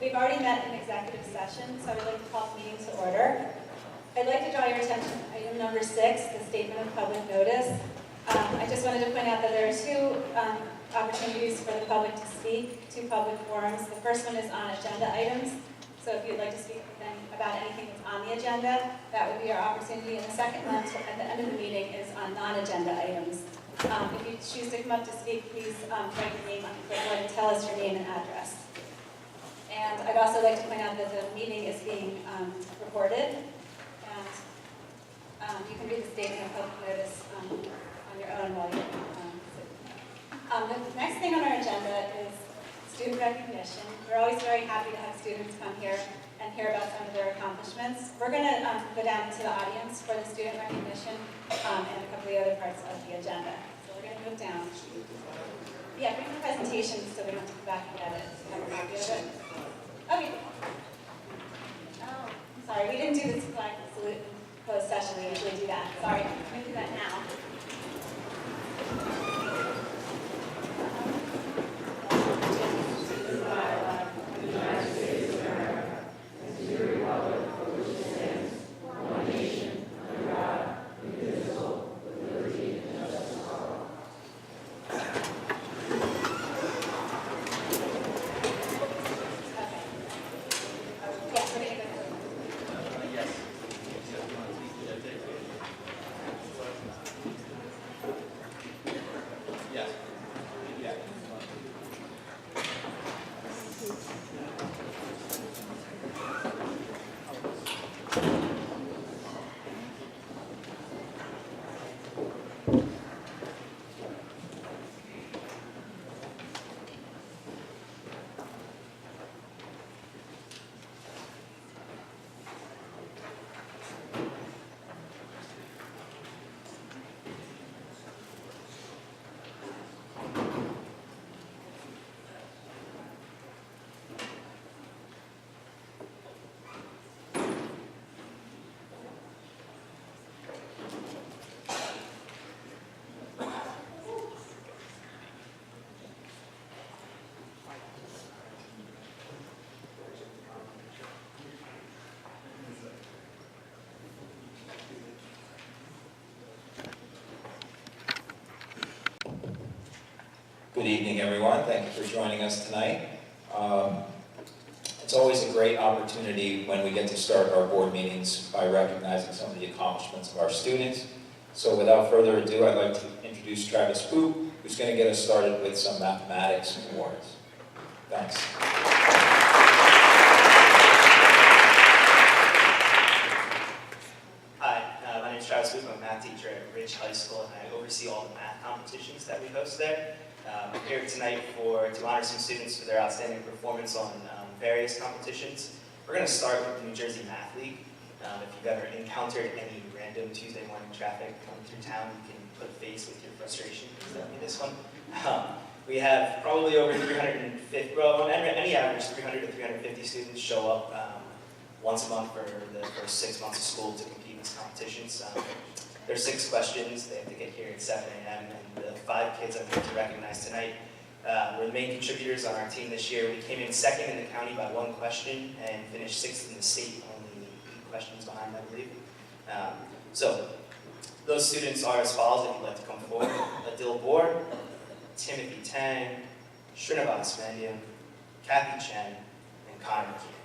We've already met in executive session, so I would like to call the meeting to order. I'd like to draw your attention to item number 6, the statement of public notice. I just wanted to point out that there are two opportunities for the public to speak, two public forums. The first one is on agenda items. So if you'd like to speak about anything that's on the agenda, that would be our opportunity. And the second one at the end of the meeting is on non-agenda items. If you choose to come up to speak, please write your name on the clipboard and tell us your name and address. And I'd also like to point out that the meeting is being recorded. And you can read the statement of public notice on your own while you're sitting. The next thing on our agenda is student recognition. We're always very happy to have students come here and hear about some of their accomplishments. We're going to go down to the audience for the student recognition and a couple of the other parts of the agenda. So we're going to move down. Yeah, bring the presentation so we don't have to come back and get it. Have a copy of it. Okay. Oh, sorry, we didn't do this flag salute in closed session. We usually do that. Sorry, I'm going to do that now. Good evening, everyone. Thank you for joining us tonight. It's always a great opportunity when we get to start our board meetings by recognizing some of the accomplishments of our students. So without further ado, I'd like to introduce Travis Boop, who's going to get us started with some mathematics awards. Thanks. Hi, my name is Travis Boop. I'm a math teacher at Ridge High School, and I oversee all the math competitions that we host there. I'm here tonight to honor some students for their outstanding performance on various competitions. We're going to start with the New Jersey Math League. If you've ever encountered any random Tuesday morning traffic coming through town, you can put a face with your frustration, because that would be this one. We have probably over 350, well, any average 300 to 350 students show up once a month for the first 6 months of school to compete in these competitions. There's 6 questions. They have to get here at 7 a.m. And the 5 kids I'm here to recognize tonight were the main contributors on our team this year. We came in 2nd in the county by 1 question and finished 6th in the state, only 8 questions behind, I believe. So those students are as follows, if you'd like to come forward. Adil Bohr, Timothy Tang, Srinivas Mandyam, Kathy Chen, and Connor McKeon.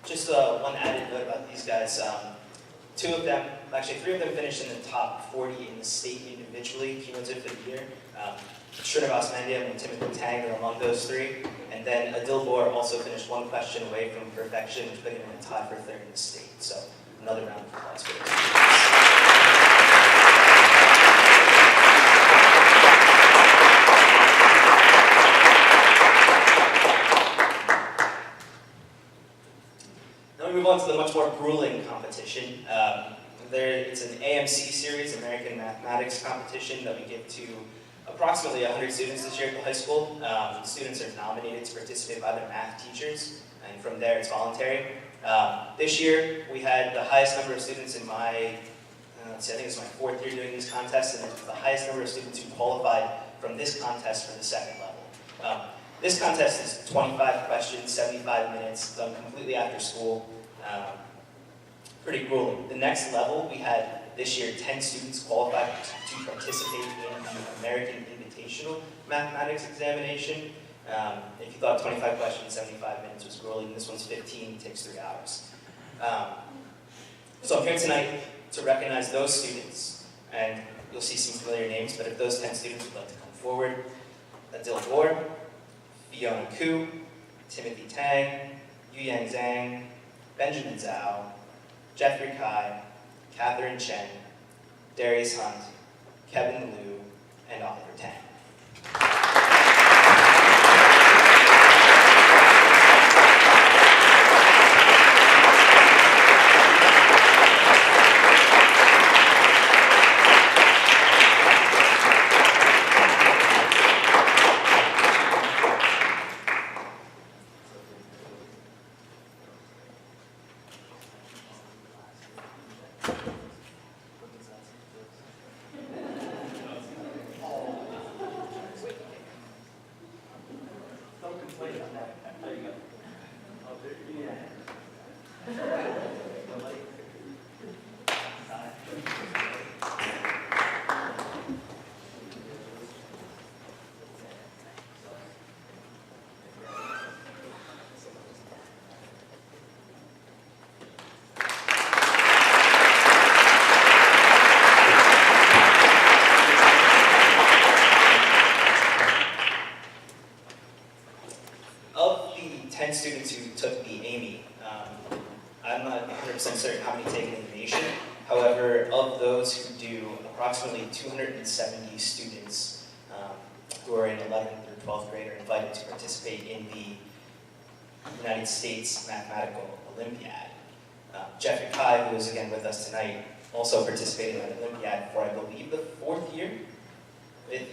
Just one added note about these guys. 3 of them finished in the top 40 in the state individually, cumulative for the year. Srinivas Mandyam and Timothy Tang are among those 3. And then Adil Bohr also finished 1 question away from perfection, which put him in a tie for 3rd in the state. So another round of applause for him. the much more grueling competition. It's an AMC series, American Mathematics Competition, that we give to approximately 100 students this year at the high school. Students are nominated to participate by their math teachers, and from there it's voluntary. This year we had the highest number of students in my, I think it's my 4th year doing these contests, and it's the highest number of students who qualified from this contest for the second level. This contest is 25 questions, 75 minutes, done completely after school. Pretty grueling. The next level, we had this year 10 students qualified to participate in the American Invitational Mathematics Examination. If you thought 25 questions, 75 minutes was grueling, this one's 15, takes 3 hours. So I'm here tonight to recognize those students, and you'll see some familiar names, but if those 10 students would like to come forward: Adil Gore, Fiona Koo, Timothy Tang, Yuyang Zhang, Benjamin Zhao, Jeffrey Kai, Catherine Chen, Darius Hunt, Kevin Liu, and Oliver Tang. Students who took the Amy. I'm not 100% certain how many take it in the nation. However, of those who do, approximately 270 students who are in 11th or 12th grade are invited to participate in the United States Mathematical Olympiad. Jeffrey Kai, who is again with us tonight, also participated in the Olympiad for, I believe, the 4th year? 5th year.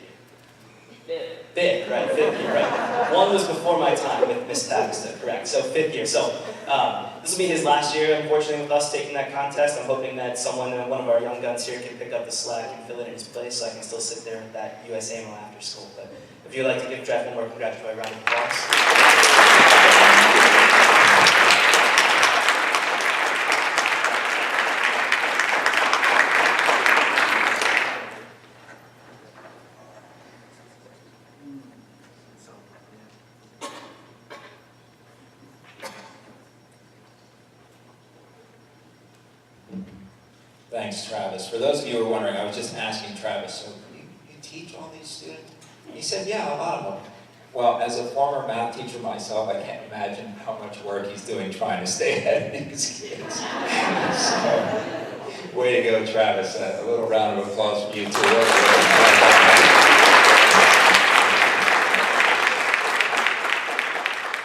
Fifth, right, 5th year, right. One was before my time with Miss Tabista, correct, so 5th year. So this will be his last year, unfortunately, with us taking that contest. I'm hoping that someone, one of our young guns here, can pick up the slack and fill it in his place so I can still sit there with that US AMO after school. But if you'd like to give Jeff one more congratulatory round of applause. Thanks, Travis. For those of you who are wondering, I was just asking Travis, so you teach all these students? He said, yeah, a lot of them. Well, as a former math teacher myself, I can't imagine how much work he's doing trying to stay ahead of these kids. So, way to go, Travis. A little round of applause for you, too.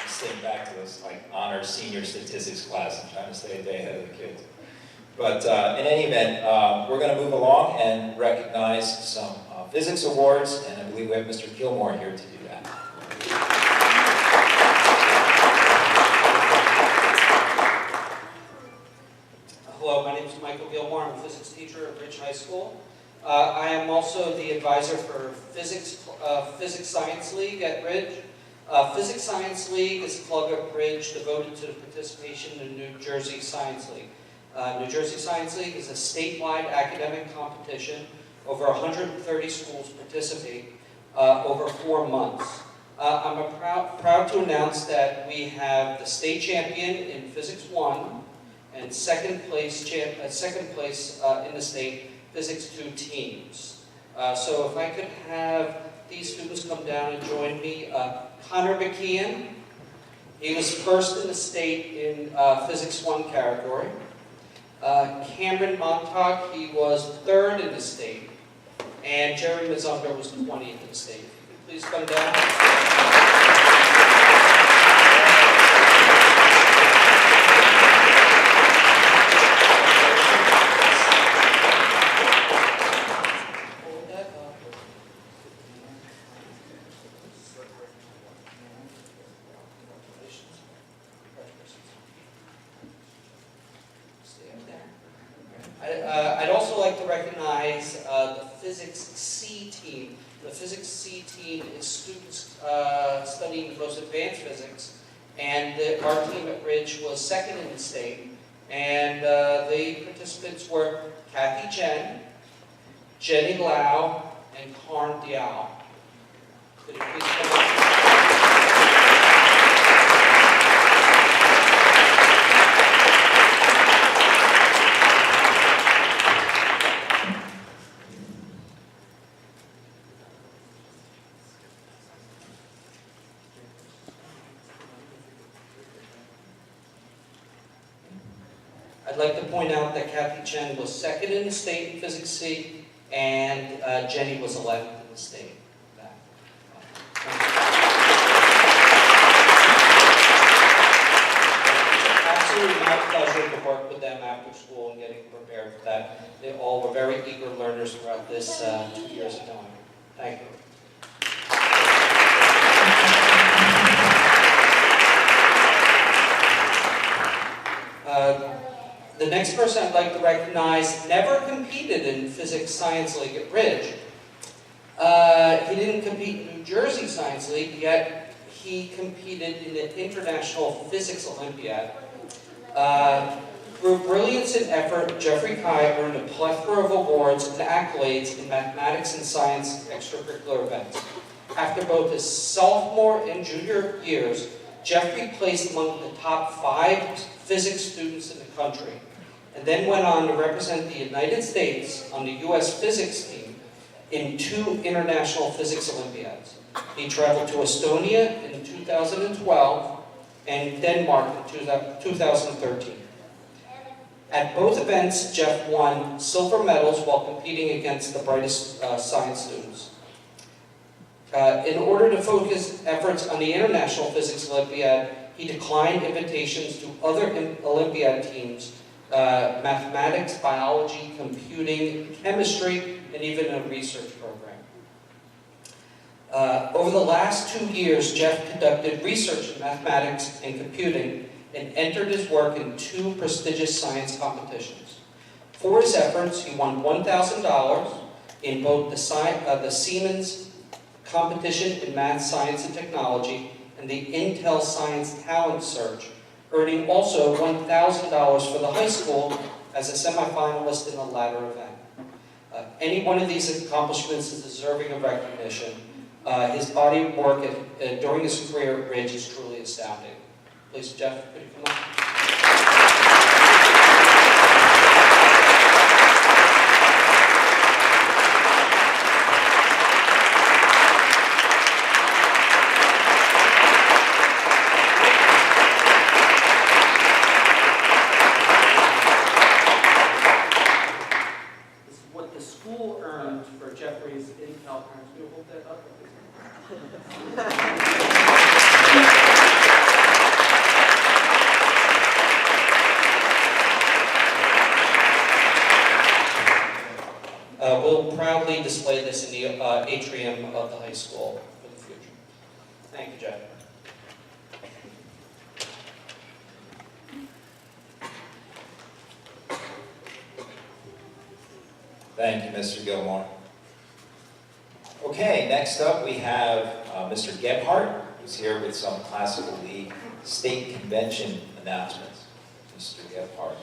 Staying back to this honor senior statistics class and trying to stay a day ahead of the kids. But in any event, we're going to move along and recognize some physics awards, and I believe we have Mr. Gilmore here to do that. Hello, my name is Michael Gilmore. I'm a physics teacher at Ridge High School. I am also the advisor for Physics Science League at Ridge. Physics Science League is a club at Ridge devoted to the participation in the New Jersey Science League. New Jersey Science League is a statewide academic competition. Over 130 schools participate over 4 months. I'm proud to announce that we have the state champion in Physics 1 and second place in the state Physics 2 teams. So if I could have these students come down and join me. Connor McKeon, he was first in the state in Physics 1 category. Cameron Montauk, he was 3rd in the state. And Jerry Mazzunder was 20th in the state. If you could please come down. I'd also like to recognize the Physics C team. The Physics C team is students studying the most advanced physics, and our team at Ridge was second in the state. And the participants were Kathy Chen, Jenny Lau, and Karn Diao. Could you please come up? I'd like to point out that Kathy Chen was second in the state in Physics C, and Jenny was 11th in the state. Absolutely my pleasure to work with them after school and getting prepared for that. They all were very eager learners throughout this 2 years of time. Thank you. The next person I'd like to recognize never competed in Physics Science League at Ridge. He didn't compete in New Jersey Science League, yet he competed in the International Physics Olympiad. Through brilliance and effort, Jeffrey Kai earned a plethora of awards and accolades in mathematics and science extracurricular events. After both his sophomore and junior years, Jeffrey placed among the top 5 physics students in the country, and then went on to represent the United States on the U.S. physics team in 2 international physics Olympiads. He traveled to Estonia in 2012 and Denmark in 2013. At both events, Jeff won silver medals while competing against the brightest science students. In order to focus efforts on the International Physics Olympiad, he declined invitations to other Olympiad teams, mathematics, biology, computing, chemistry, and even a research program. Over the last 2 years, Jeff conducted research in mathematics and computing and entered his work in 2 prestigious science competitions. For his efforts, he won $1,000 in both the Siemens competition in math, science, and technology, and the Intel Science Talent Search, earning also $1,000 for the high school as a semifinalist in the latter event. Any one of these accomplishments is deserving of recognition. His body of work during his career at Ridge is truly astounding. Please, Jeff, could you come up? We'll proudly display this in the atrium of the high school for the future. Thank you, Jeff. Thank you, Mr. Gilmore. Okay, next up we have Mr. Gebhardt, who's here with some Classical League State Convention announcements. Mr. Gebhardt.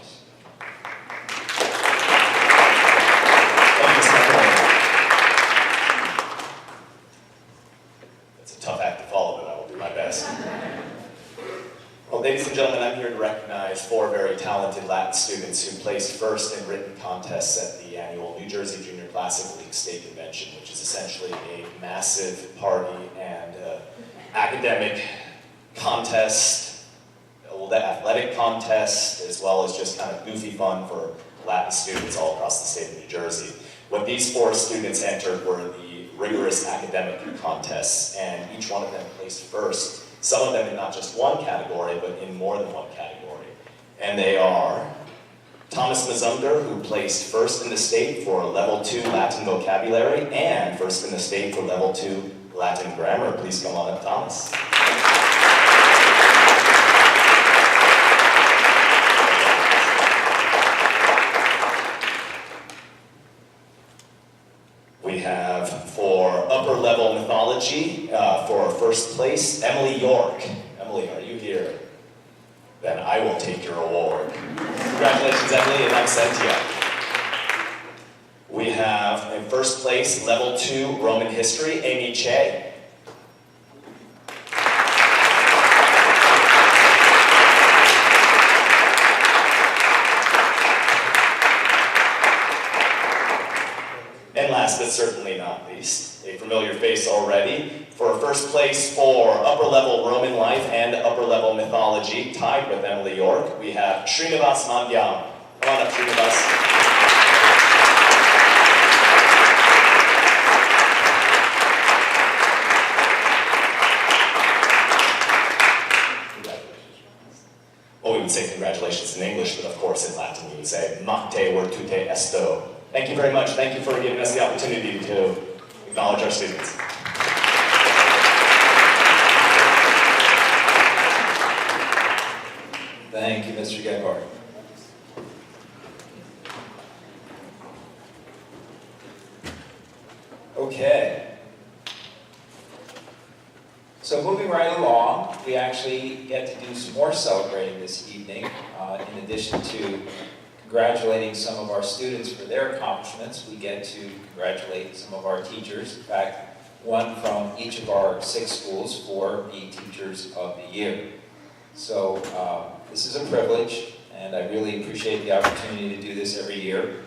It's a tough act to follow, but I will do my best. Well, ladies and gentlemen, I'm here to recognize 4 very talented Latin students who placed first in written contests at the annual New Jersey Junior Classical League State Convention, which is essentially a massive party and academic contest, athletic contest, as well as just kind of goofy fun for Latin students all across the state of New Jersey. What these 4 students entered were the rigorous academic contests, and each one of them placed first. Some of them in not just one category, but in more than one category. And they are Thomas Mazumder, who placed first in the state for Level 2 Latin vocabulary and first in the state for Level 2 Latin grammar. Please come on up, Thomas. Biology for first place, Emily York. Emily, are you here? Then I will take your award. Congratulations, Emily, and I'm Sentia. We have in first place, level 2 Roman history, Amy Che. And last but certainly not least, a familiar face already, for first place for upper level Roman life and upper level mythology, tied with Emily York, we have Srinivas Mandyam. Come on up, Srinivas. Well, we would say congratulations in English, but of course in Latin we would say Macte virtute esto. Thank you very much. Thank you for giving us the opportunity to acknowledge our students. Thank you, Mr. Gebhardt. Okay. So moving right along, we actually get to do some more celebrating this evening, in addition to congratulating some of our students for their accomplishments. We get to congratulate some of our teachers. In fact, one from each of our 6 schools for the Teachers of the Year. So this is a privilege, and I really appreciate the opportunity to do this every year.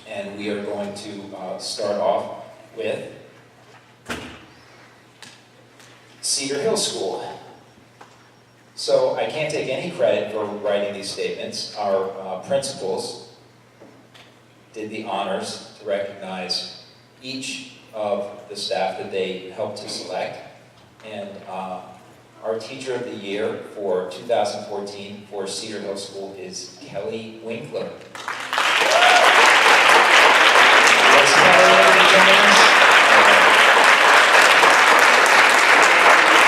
And we are going to start off with Cedar Hill School. So I can't take any credit for writing these statements. Our principals did the honors to recognize each of the staff that they helped to select. And our Teacher of the Year for 2014 for Cedar Hill School is Kelly Winkler. Was Kelly in attendance?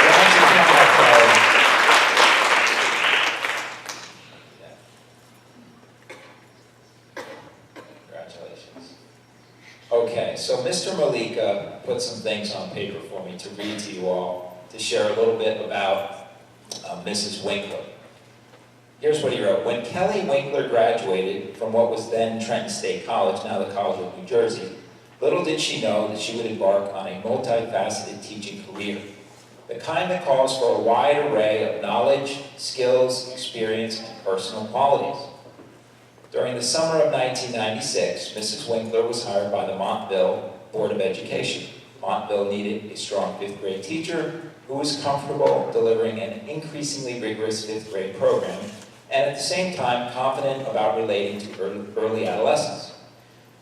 Why don't you come up, Kelly? Congratulations. Okay, so Mr. Malika put some things on paper for me to read to you all, to share a little bit about Mrs. Winkler. Here's what he wrote. When Kelly Winkler graduated from what was then Trenton State College, now the College of New Jersey, little did she know that she would embark on a multifaceted teaching career, the kind that calls for a wide array of knowledge, skills, experience, and personal qualities. During the summer of 1996, Mrs. Winkler was hired by the Montville Board of Education. Montville needed a strong 5th grade teacher who was comfortable delivering an increasingly rigorous 5th grade program, and at the same time confident about relating to early adolescence.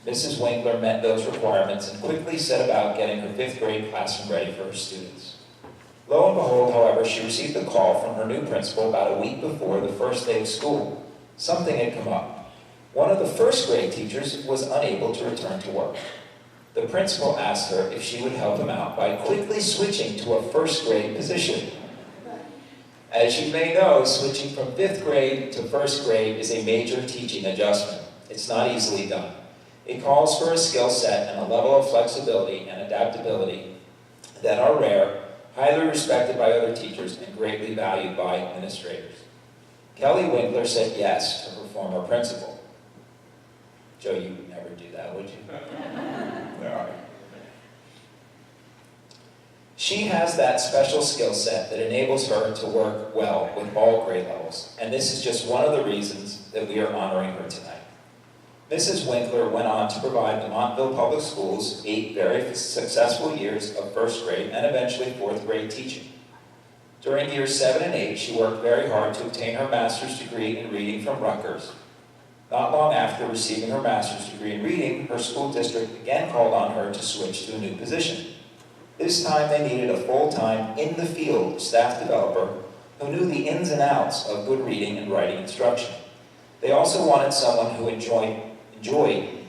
Mrs. Winkler met those requirements and quickly set about getting her 5th grade classroom ready for her students. Lo and behold, however, she received a call from her new principal about a week before the first day of school. Something had come up. One of the 1st grade teachers was unable to return to work. The principal asked her if she would help him out by quickly switching to a 1st grade position. As you may know, switching from 5th grade to 1st grade is a major teaching adjustment. It's not easily done. It calls for a skill set and a level of flexibility and adaptability that are rare, highly respected by other teachers, and greatly valued by administrators. Kelly Winkler said yes to her former principal. Joe, you would never do that, would you? Where are you? She has that special skill set that enables her to work well with all grade levels, and this is just one of the reasons that we are honoring her tonight. Mrs. Winkler went on to provide the Montville Public Schools 8 very successful years of 1st grade and eventually 4th grade teaching. During years 7 and 8, she worked very hard to obtain her master's degree in reading from Rutgers. Not long after receiving her master's degree in reading, her school district again called on her to switch to a new position. This time they needed a full-time, in-the-field staff developer who knew the ins and outs of good reading and writing instruction. They also wanted someone who enjoyed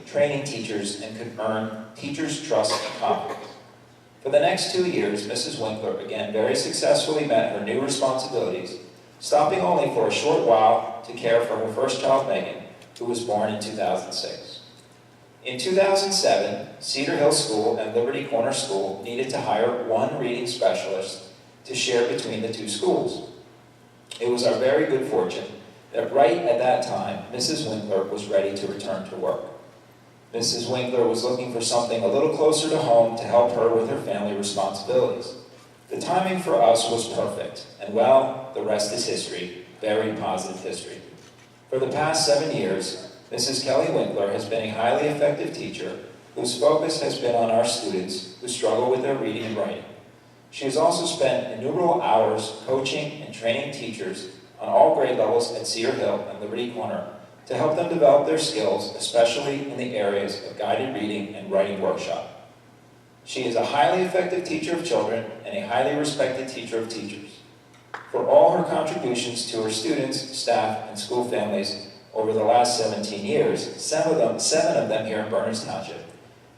training teachers and could earn teachers' trust and confidence. For the next 2 years, Mrs. Winkler again very successfully met her new responsibilities, stopping only for a short while to care for her first child, Megan, who was born in 2006. In 2007, Cedar Hill School and Liberty Corner School needed to hire one reading specialist to share between the two schools. It was our very good fortune that right at that time, Mrs. Winkler was ready to return to work. Mrs. Winkler was looking for something a little closer to home to help her with her family responsibilities. The timing for us was perfect, and well, the rest is history, very positive history. For the past 7 years, Mrs. Kelly Winkler has been a highly effective teacher whose focus has been on our students who struggle with their reading and writing. She has also spent innumerable hours coaching and training teachers on all grade levels at Cedar Hill and Liberty Corner to help them develop their skills, especially in the areas of guided reading and writing workshop. She is a highly effective teacher of children and a highly respected teacher of teachers. For all her contributions to her students, staff, and school families over the last 17 years, seven of them here in Berners Township,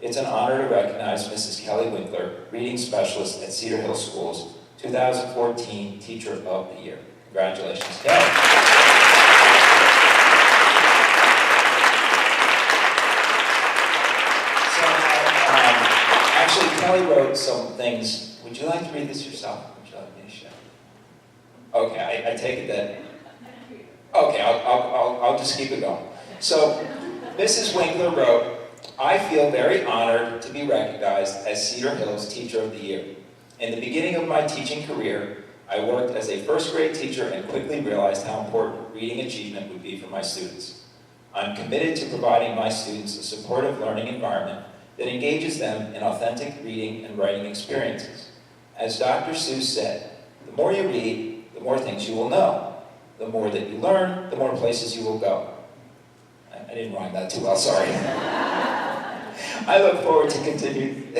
it's an honor to recognize Mrs. Kelly Winkler, Reading Specialist at Cedar Hill Schools, 2014 Teacher of the Year. Congratulations, Kelly. Actually, Kelly wrote some things. Would you like to read this yourself? Would you like me to share? Okay, I take it that. Okay, I'll just keep it going. So, Mrs. Winkler wrote, "I feel very honored to be recognized as Cedar Hill's Teacher of the Year. In the beginning of my teaching career, I worked as a first grade teacher and quickly realized how important reading achievement would be for my students. I'm committed to providing my students a supportive learning environment that engages them in authentic reading and writing experiences. As Dr. Seuss said, the more you read, the more things you will know. The more that you learn, the more places you will go." I didn't rhyme that too well, sorry. I look forward to continuing.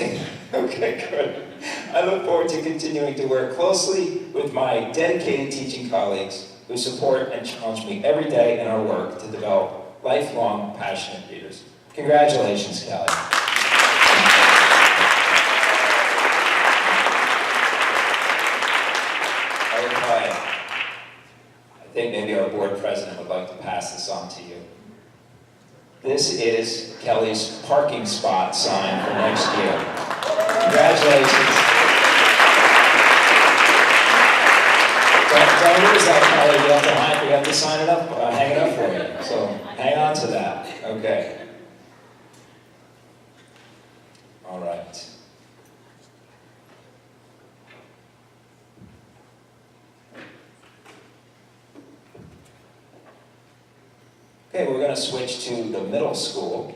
Okay, good. I look forward to continuing to work closely with my dedicated teaching colleagues who support and challenge me every day in our work to develop lifelong, passionate readers. Congratulations, Kelly. Okay. I think maybe our board president would like to pass this on to you. This is Kelly's parking spot sign for next year. Congratulations. Don't lose that, Kelly. We have to sign it up, hang it up for you. So hang on to that. Okay. All right. Okay, we're going to switch to the middle school.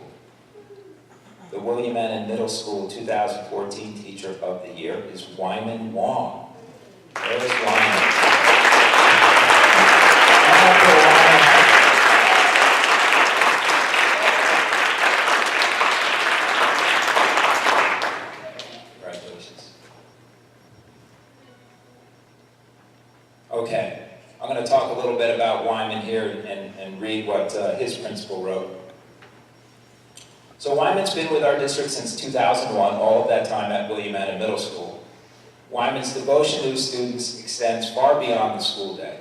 The William N. Middle School 2014 Teacher of the Year is Wyman Wong. There's Wyman. Congratulations. Okay. I'm going to talk a little bit about Wyman here and read what his principal wrote. So Wyman's been with our district since 2001, all of that time at William N. Middle School. Wyman's devotion to his students extends far beyond the school day.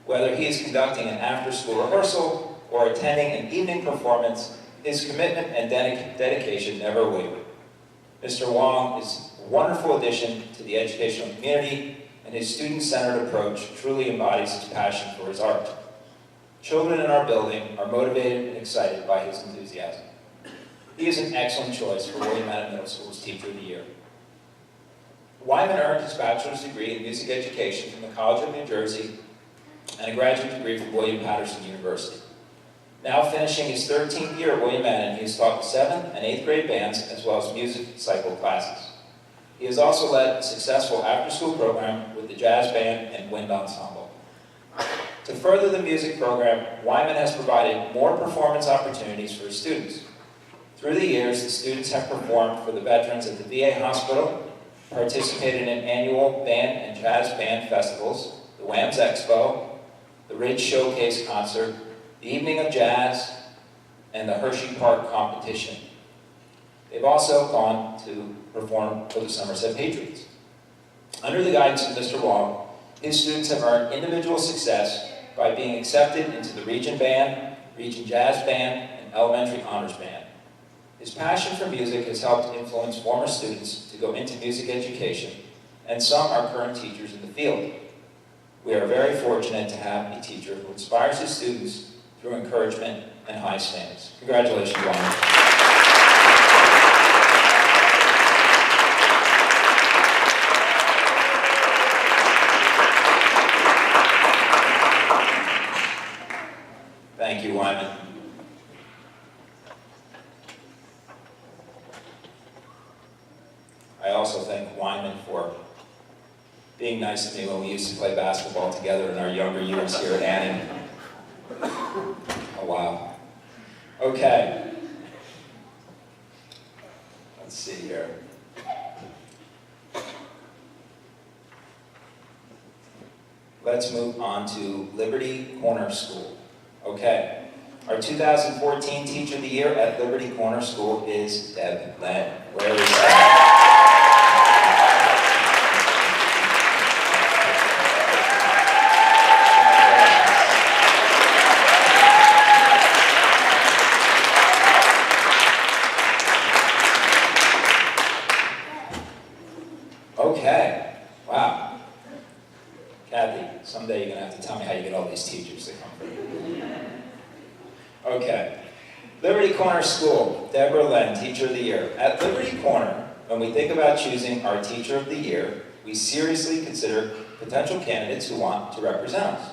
Whether he is conducting an after-school rehearsal or attending an evening performance, his commitment and dedication never waver. Mr. Wong is a wonderful addition to the educational community, and his student-centered approach truly embodies his passion for his art. Children in our building are motivated and excited by his enthusiasm. He is an excellent choice for William N. Middle School's Teacher of the Year. Wyman earned his bachelor's degree in music education from the College of New Jersey and a graduate degree from William Patterson University. Now finishing his 13th year at William N., he has taught the 7th and 8th grade bands as well as music cycle classes. He has also led a successful after-school program with the jazz band and wind ensemble. To further the music program, Wyman has provided more performance opportunities for his students. Through the years, the students have performed for the veterans at the VA Hospital, participated in annual band and jazz band festivals, the Whams Expo, the Ridge Showcase Concert, the Evening of Jazz, and the Hershey Park Competition. They've also gone to perform for the Somerset Patriots. Under the guidance of Mr. Wong, his students have earned individual success by being accepted into the Region Band, Region Jazz Band, and Elementary Honors Band. His passion for music has helped influence former students to go into music education, and some are current teachers in the field. We are very fortunate to have a teacher who inspires his students through encouragement and high standards. Congratulations, Wyman. Thank you, Wyman. I also thank Wyman for being nice to me when we used to play basketball together in our younger years here at Anning. Oh, wow. Okay. Let's see here. Let's move on to Liberty Corner School. Okay. Our 2014 Teacher of the Year at Liberty Corner School is Deb Len. Where is Deb? Okay, wow. Kathy, someday you're going to have to tell me how you get all these teachers to come for you. Okay, Liberty Corner School, Deborah Len, Teacher of the Year. At Liberty Corner, when we think about choosing our Teacher of the Year, we seriously consider potential candidates who want to represent us.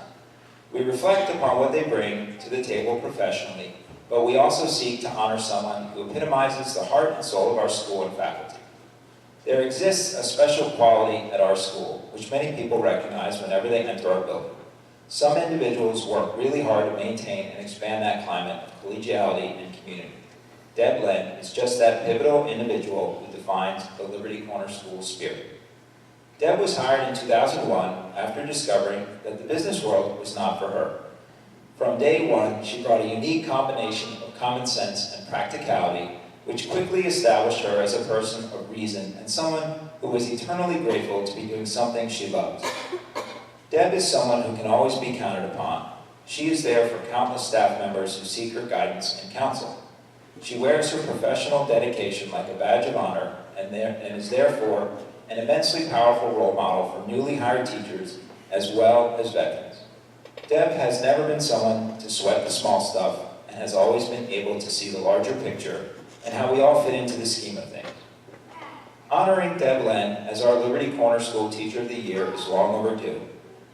We reflect upon what they bring to the table professionally, but we also seek to honor someone who epitomizes the heart and soul of our school and faculty. There exists a special quality at our school, which many people recognize whenever they enter our building. Some individuals work really hard to maintain and expand that climate of collegiality and community. Deb Len is just that pivotal individual who defines the Liberty Corner School spirit. Deb was hired in 2001 after discovering that the business world was not for her. From day one, she brought a unique combination of common sense and practicality, which quickly established her as a person of reason and someone who was eternally grateful to be doing something she loves. Deb is someone who can always be counted upon. She is there for countless staff members who seek her guidance and counsel. She wears her professional dedication like a badge of honor and is therefore an immensely powerful role model for newly hired teachers as well as veterans. Deb has never been someone to sweat the small stuff and has always been able to see the larger picture and how we all fit into the scheme of things. Honoring Deb Len as our Liberty Corner School Teacher of the Year is long overdue.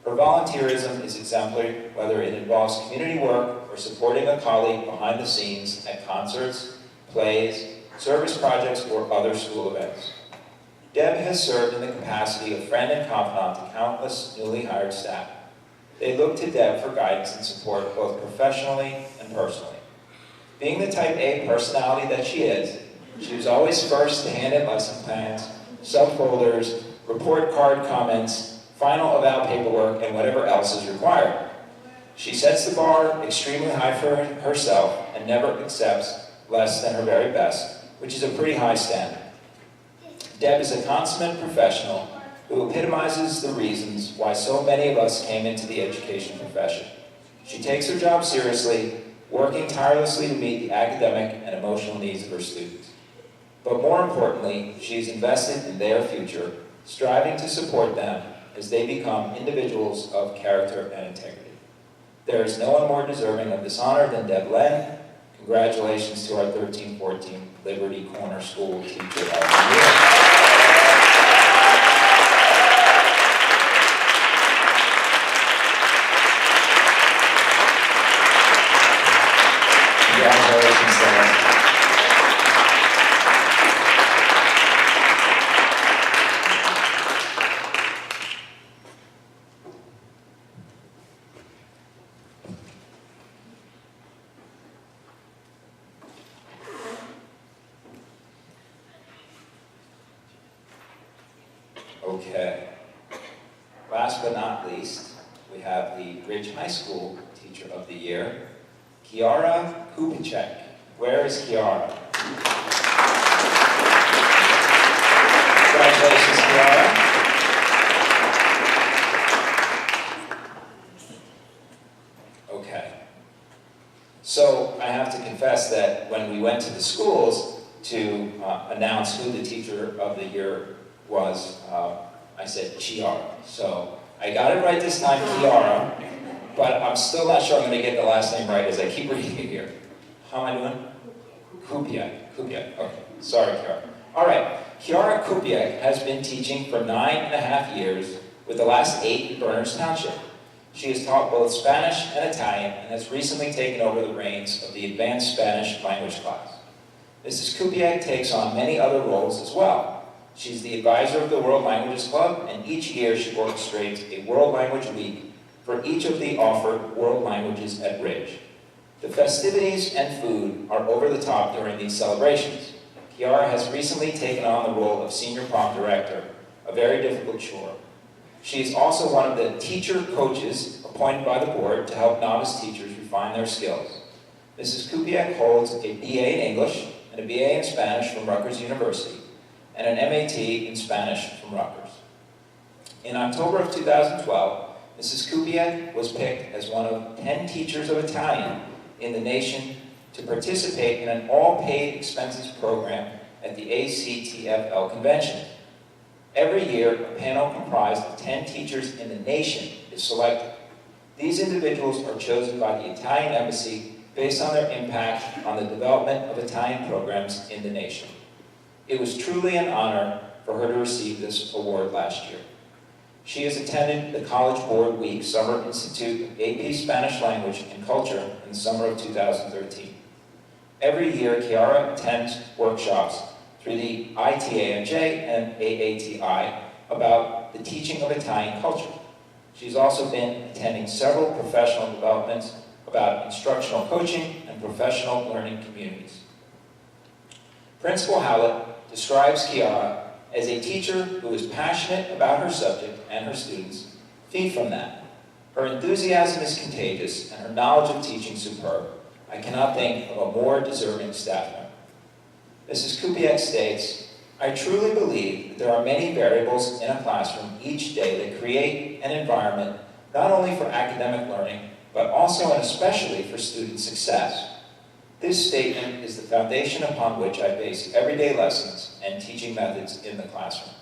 Her volunteerism is exemplary, whether it involves community work or supporting a colleague behind the scenes at concerts, plays, service projects, or other school events. Deb has served in the capacity of friend and confidant to countless newly hired staff. They look to Deb for guidance and support both professionally and personally. Being the type A personality that she is, she was always first to hand in lesson plans, subfolders, report card comments, final eval paperwork, and whatever else is required. She sets the bar extremely high for herself and never accepts less than her very best, which is a pretty high standard. Deb is a consummate professional who epitomizes the reasons why so many of us came into the education profession. She takes her job seriously, working tirelessly to meet the academic and emotional needs of her students. But more importantly, she is invested in their future, striving to support them as they become individuals of character and integrity. There is no one more deserving of this honor than Deb Len. Congratulations to our 13-14 Liberty Corner School Teacher of the Year. Congratulations, Deb. Okay. Last but not least, we have the Ridge High School Teacher of the Year, Kiara Kupicek. Where is Kiara? Congratulations, Kiara. Okay. So I have to confess that when we went to the schools, to announce who the Teacher of the Year was, I said Chiara. So I got it right this time, Chiara, but I'm still not sure I'm going to get the last name right as I keep reading it here. How am I doing? Kupiec. Okay. Sorry, Chiara. All right. Chiara Kupiec has been teaching for 9.5 years, with the last 8 in Berners Township. She has taught both Spanish and Italian and has recently taken over the reins of the advanced Spanish language class. Mrs. Kupiec takes on many other roles as well. She's the advisor of the World Languages Club, and each year she orchestrates a World Language Week for each of the offered world languages at Ridge. The festivities and food are over the top during these celebrations. Chiara has recently taken on the role of Senior Prom Director, a very difficult chore. She is also one of the teacher coaches appointed by the board to help novice teachers refine their skills. Mrs. Kupiec holds a BA in English and a BA in Spanish from Rutgers University, and an MAT in Spanish from Rutgers. In October of 2012, Mrs. Kupiec was picked as one of 10 teachers of Italian in the nation to participate in an all-paid expenses program at the ACTFL convention. Every year, a panel comprised of 10 teachers in the nation is selected. These individuals are chosen by the Italian Embassy based on their impact on the development of Italian programs in the nation. It was truly an honor for her to receive this award last year. She has attended the College Board Week Summer Institute of AP Spanish Language and Culture in the summer of 2013. Every year, Chiara attends workshops through the ITAMJ and AATI about the teaching of Italian culture. She's also been attending several professional developments about instructional coaching and professional learning communities. Principal Howlett describes Chiara as a teacher who is passionate about her subject and her students. Feed from that. Her enthusiasm is contagious and her knowledge of teaching superb. I cannot think of a more deserving staff member. Mrs. Kupiec states, I truly believe that there are many variables in a classroom each day that create an environment not only for academic learning, but also and especially for student success. This statement is the foundation upon which I base everyday lessons and teaching methods in the classroom.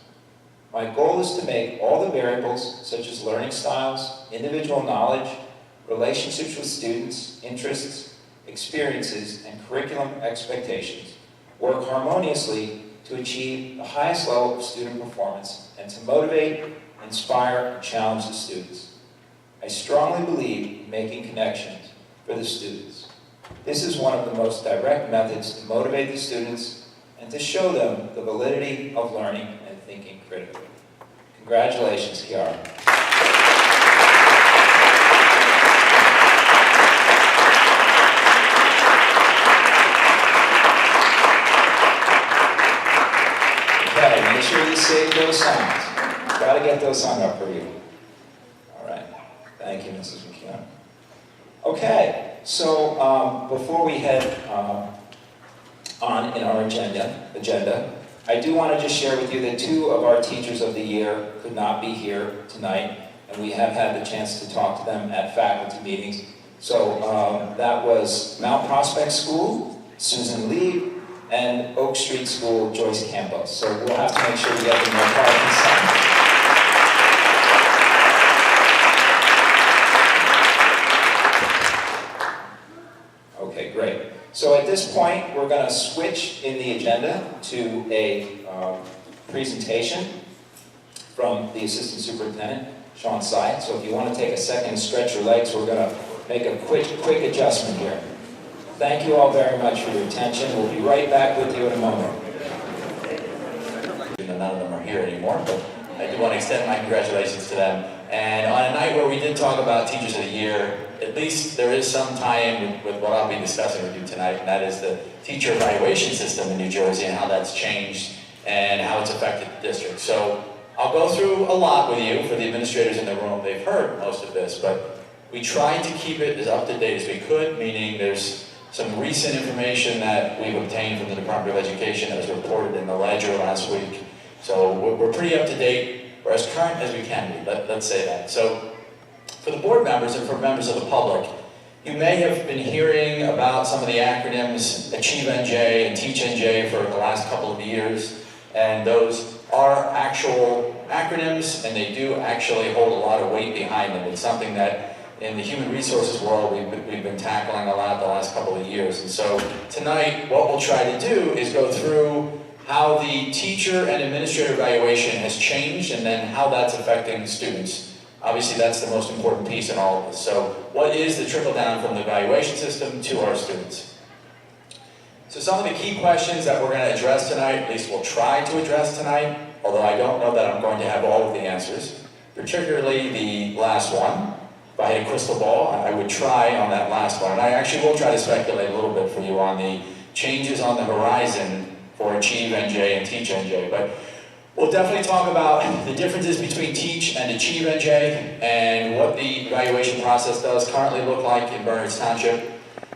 My goal is to make all the variables, such as learning styles, individual knowledge, relationships with students, interests, experiences, and curriculum expectations, work harmoniously to achieve the highest level of student performance and to motivate, inspire, and challenge the students. I strongly believe in making connections for the students. This is one of the most direct methods to motivate the students and to show them the validity of learning and thinking critically. Congratulations, Chiara. Okay, make sure you save those songs. Got to get those sung up for you. All right. Thank you, Mrs. McKeown. Okay, so before we head on in our agenda, I do want to just share with you that 2 of our Teachers of the Year could not be here tonight, and we have had the chance to talk to them at faculty meetings. So that was Mount Prospect School, Susan Lee, and Oak Street School, Joyce Campos. So we'll have to make sure we get them their card and sign. Okay, great. So at this point, we're going to switch in the agenda to a presentation from the Assistant Superintendent, Sean Sy. So if you want to take a second and stretch your legs, we're going to make a quick adjustment here. Thank you all very much for your attention. We'll be right back with you in a moment. None of them are here anymore, but I do want to extend my congratulations to them. And on a night where we did talk about Teachers of the Year, at least there is some tie-in with what I'll be discussing with you tonight, and that is the teacher evaluation system in New Jersey and how that's changed and how it's affected the district. So I'll go through a lot with you. For the administrators in the room, they've heard most of this, but we tried to keep it as up-to-date as we could, meaning there's some recent information that we've obtained from the Department of Education that was reported in the Ledger last week. So we're pretty up-to-date, or as current as we can be, let's say that. So for the board members and for members of the public, You may have been hearing about some of the acronyms Achieve NJ and Teach NJ for the last couple of years, and those are actual acronyms, and they do actually hold a lot of weight behind them. It's something that in the human resources world we've been tackling a lot the last couple of years. And so tonight what we'll try to do is go through how the teacher and administrator evaluation has changed and then how that's affecting students. Obviously that's the most important piece in all of this. So what is the trickle down from the evaluation system to our students? So some of the key questions that we're going to address tonight, at least we'll try to address tonight, although I don't know that I'm going to have all of the answers, particularly the last one. If I had a crystal ball, I would try on that last one. And I actually will try to speculate a little bit for you on the changes on the horizon for Achieve NJ and Teach NJ. But we'll definitely talk about the differences between Teach and Achieve NJ and what the evaluation process does currently look like in Bernards Township.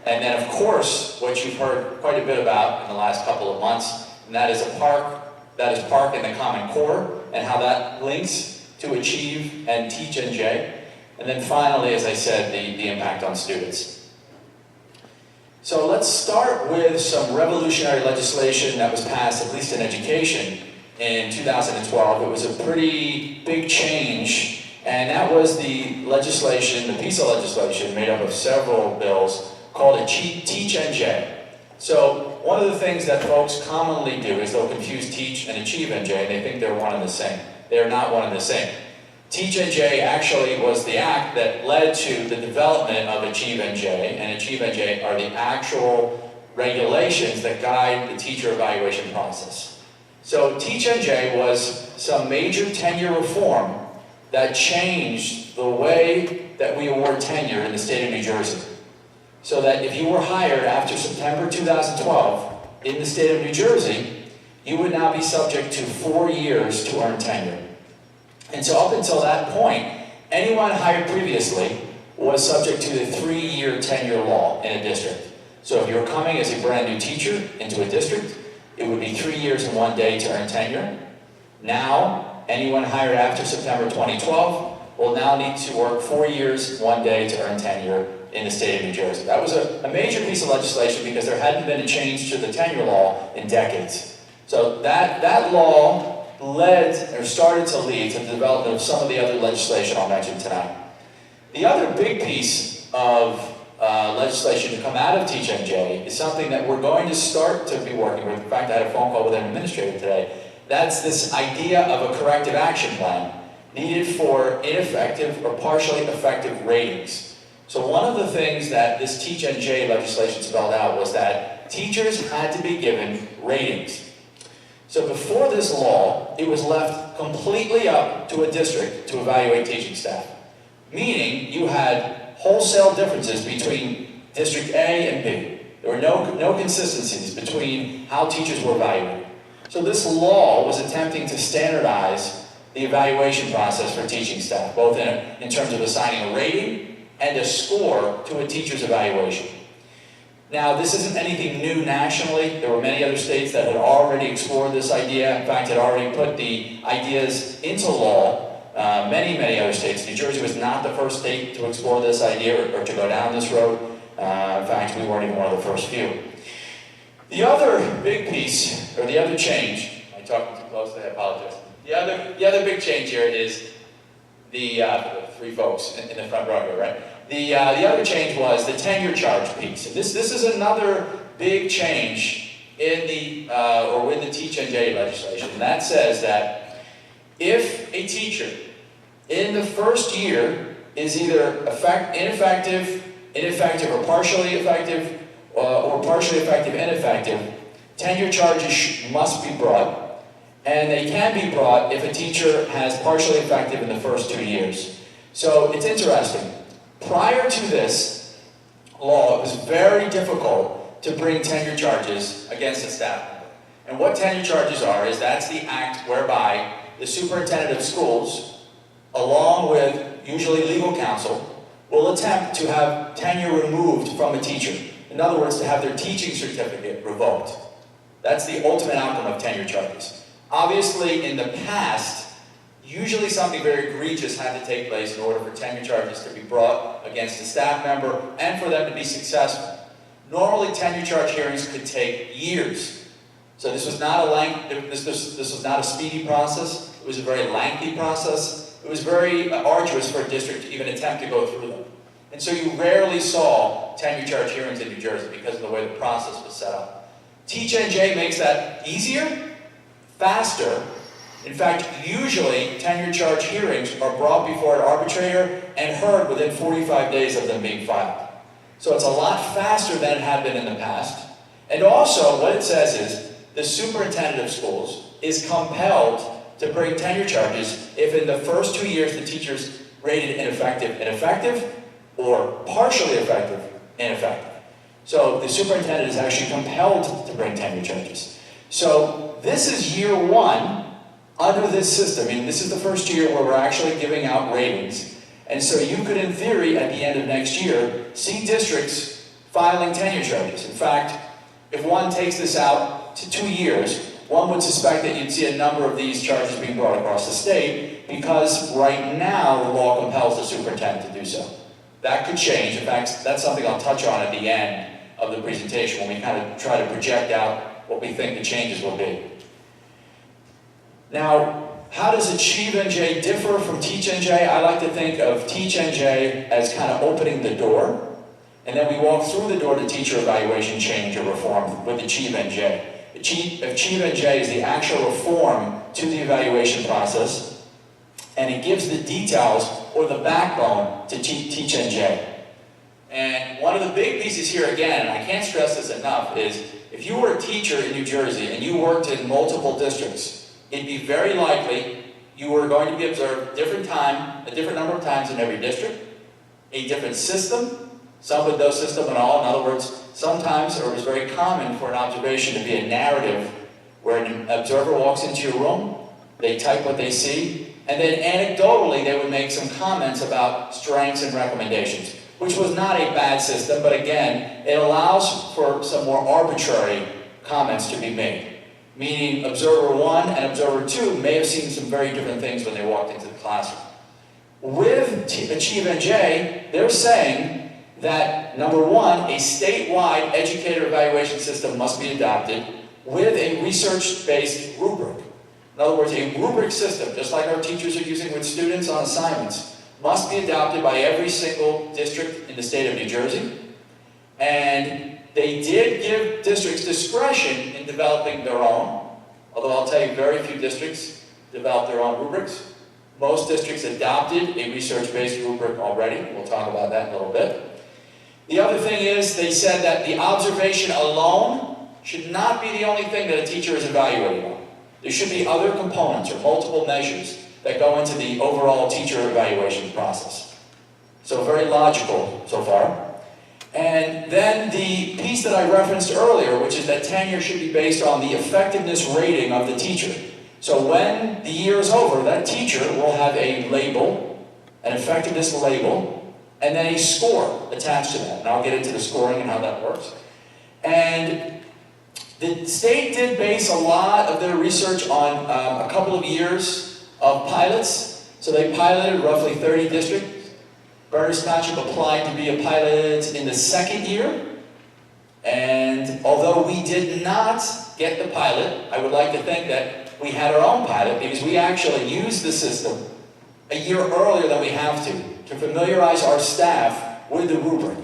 And then, of course, what you've heard quite a bit about in the last couple of months, and that is Park in the Common Core, and how that links to Achieve and Teach NJ. And then finally, as I said, the impact on students. So let's start with some revolutionary legislation that was passed, at least in education, in 2012. It was a pretty big change, and that was the legislation, the piece of legislation made up of several bills called Teach NJ. So one of the things that folks commonly do is they'll confuse Teach and Achieve NJ, and they think they're one and the same. They are not one and the same. Teach NJ actually was the act that led to the development of Achieve NJ, and Achieve NJ are the actual regulations that guide the teacher evaluation process. So Teach NJ was some major tenure reform that changed the way that we award tenure in the state of New Jersey. So that if you were hired after September 2012 in the state of New Jersey, you would now be subject to 4 years to earn tenure. And so up until that point, anyone hired previously was subject to the 3-year tenure law in a district. So if you were coming as a brand new teacher into a district, it would be 3 years and 1 day to earn tenure. Now, anyone hired after September 2012 will now need to work 4 years, 1 day to earn tenure in the state of New Jersey. That was a major piece of legislation because there hadn't been a change to the tenure law in decades. So that law started to lead to the development of some of the other legislation I'll mention tonight. The other big piece of legislation to come out of Teach NJ is something that we're going to start to be working with. In fact, I had a phone call with an administrator today. That's this idea of a corrective action plan needed for ineffective or partially effective ratings. So one of the things that this Teach NJ legislation spelled out was that teachers had to be given ratings. So before this law, it was left completely up to a district to evaluate teaching staff. Meaning you had wholesale differences between District A and B. There were no consistencies between how teachers were evaluated. So this law was attempting to standardize the evaluation process for teaching staff, both in terms of assigning a rating and a score to a teacher's evaluation. Now, this isn't anything new nationally. There were many other states that had already explored this idea. In fact, had already put the ideas into law. Many other states. New Jersey was not the first state to explore this idea or to go down this road. In fact, we weren't even one of the first few. The other big piece, or the other change, am I talking too closely? I apologize. The other big change here is the three folks in the front row here, right? The other change was the tenure charge piece. And this is another big change in with the Teach NJ legislation. And that says that if a teacher in the first year is either ineffective, or partially effective, or partially effective, ineffective, tenure charges must be brought. And they can be brought if a teacher has partially effective in the first 2 years. So it's interesting. Prior to this law, it was very difficult to bring tenure charges against a staff member. And what tenure charges are is that's the act whereby the superintendent of schools, along with usually legal counsel, will attempt to have tenure removed from a teacher. In other words, to have their teaching certificate revoked. That's the ultimate outcome of tenure charges. Obviously, in the past, Usually something very egregious had to take place in order for tenure charges to be brought against a staff member and for them to be successful. Normally, tenure charge hearings could take years. So this was not this was not a speedy process. It was a very lengthy process. It was very arduous for a district to even attempt to go through them. And so you rarely saw tenure charge hearings in New Jersey because of the way the process was set up. Teach NJ makes that easier, faster. In fact, usually tenure charge hearings are brought before an arbitrator and heard within 45 days of them being filed. So it's a lot faster than it had been in the past. And also, what it says is, the superintendent of schools is compelled to bring tenure charges if in the first 2 years the teacher's rated ineffective, or partially effective, ineffective. So the superintendent is actually compelled to bring tenure charges. So this is year one under this system. I mean, this is the first year where we're actually giving out ratings. And so you could, in theory, at the end of next year, see districts filing tenure charges. In fact, if one takes this out to 2 years, one would suspect that you'd see a number of these charges being brought across the state because right now the law compels the superintendent to do so. That could change. In fact, that's something I'll touch on at the end of the presentation when we kind of try to project out what we think the changes will be. Now, how does Achieve NJ differ from Teach NJ? I like to think of Teach NJ as kind of opening the door, and then we walk through the door to teacher evaluation change or reform with Achieve NJ. Achieve NJ is the actual reform to the evaluation process, and it gives the details or the backbone to Teach NJ. And one of the big pieces here again, and I can't stress this enough, is if you were a teacher in New Jersey and you worked in multiple districts, it'd be very likely you were going to be observed a different number of times in every district, a different system, some with no system at all. In other words, sometimes it was very common for an observation to be a narrative where an observer walks into your room, they type what they see, and then anecdotally they would make some comments about strengths and recommendations, which was not a bad system, but again, it allows for some more arbitrary comments to be made. Meaning observer 1 and observer 2 may have seen some very different things when they walked into the classroom. With Achieve NJ, they're saying that, number 1, a statewide educator evaluation system must be adopted with a research-based rubric. In other words, a rubric system, just like our teachers are using with students on assignments, must be adopted by every single district in the state of New Jersey. And they did give districts discretion in developing their own, although I'll tell you very few districts developed their own rubrics. Most districts adopted a research-based rubric already. We'll talk about that in a little bit. The other thing is they said that the observation alone should not be the only thing that a teacher is evaluating on. There should be other components or multiple measures that go into the overall teacher evaluation process. So very logical so far. And then the piece that I referenced earlier, which is that tenure should be based on the effectiveness rating of the teacher. So when the year is over, that teacher will have a label, an effectiveness label, and then a score attached to that. And I'll get into the scoring and how that works. And the state did base a lot of their research on a couple of years of pilots. So they piloted roughly 30 districts. Berners Township applied to be a pilot in the second year, and although we did not get the pilot, I would like to think that we had our own pilot because we actually used the system a year earlier than we have to familiarize our staff with the rubric.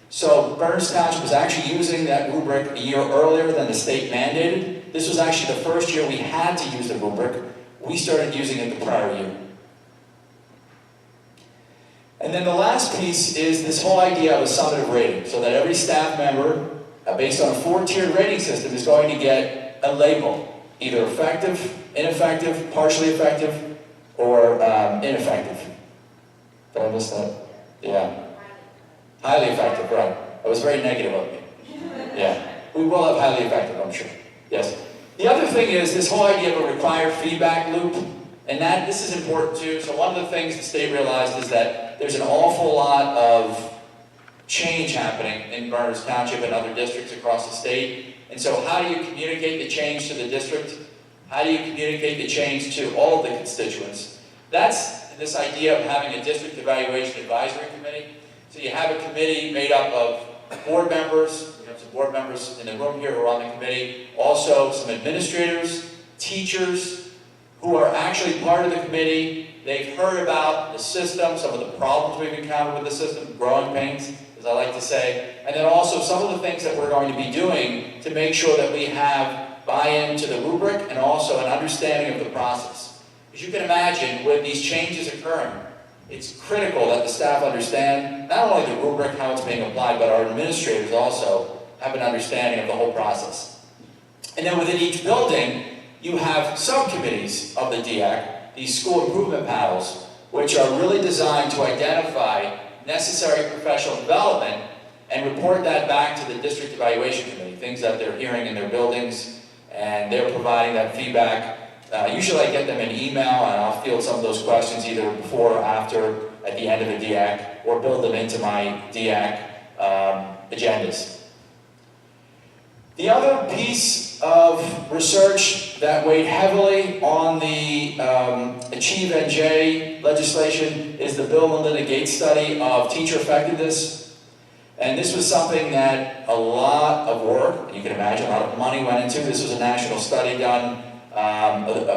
So Berners Township was actually using that rubric a year earlier than the state mandated. This was actually the first year we had to use the rubric. We started using it the prior year. And then the last piece is this whole idea of a summative rating, so that every staff member, based on a 4-tiered rating system, is going to get a label, either effective, ineffective, partially effective, or ineffective. Did I miss that? Yeah. Highly effective, right. That was very negative of me. Yeah. We will have highly effective, I'm sure. Yes. The other thing is this whole idea of a required feedback loop. And this is important too. So one of the things the state realized is that there's an awful lot of change happening in Berners Township and other districts across the state. And so how do you communicate the change to the district? How do you communicate the change to all of the constituents? That's this idea of having a district evaluation advisory committee. So you have a committee made up of board members. We have some board members in the room here who are on the committee. Also some administrators, teachers who are actually part of the committee. They've heard about the system, some of the problems we've encountered with the system, growing pains, as I like to say. And then also some of the things that we're going to be doing to make sure that we have buy-in to the rubric and also an understanding of the process. As you can imagine, with these changes occurring, it's critical that the staff understand not only the rubric, how it's being applied, but our administrators also have an understanding of the whole process. And then within each building, you have subcommittees of the DEAC, these school improvement panels, which are really designed to identify necessary professional development and report that back to the district evaluation committee, things that they're hearing in their buildings, and they're providing that feedback. Usually I get them an email and I'll field some of those questions either before or after at the end of the DEAC or build them into my DEAC agendas. The other piece of research that weighed heavily on the Achieve NJ legislation is the Bill and Melinda Gates study of teacher effectiveness. And this was something that a lot of work, you can imagine, a lot of money went into. This was a national study done.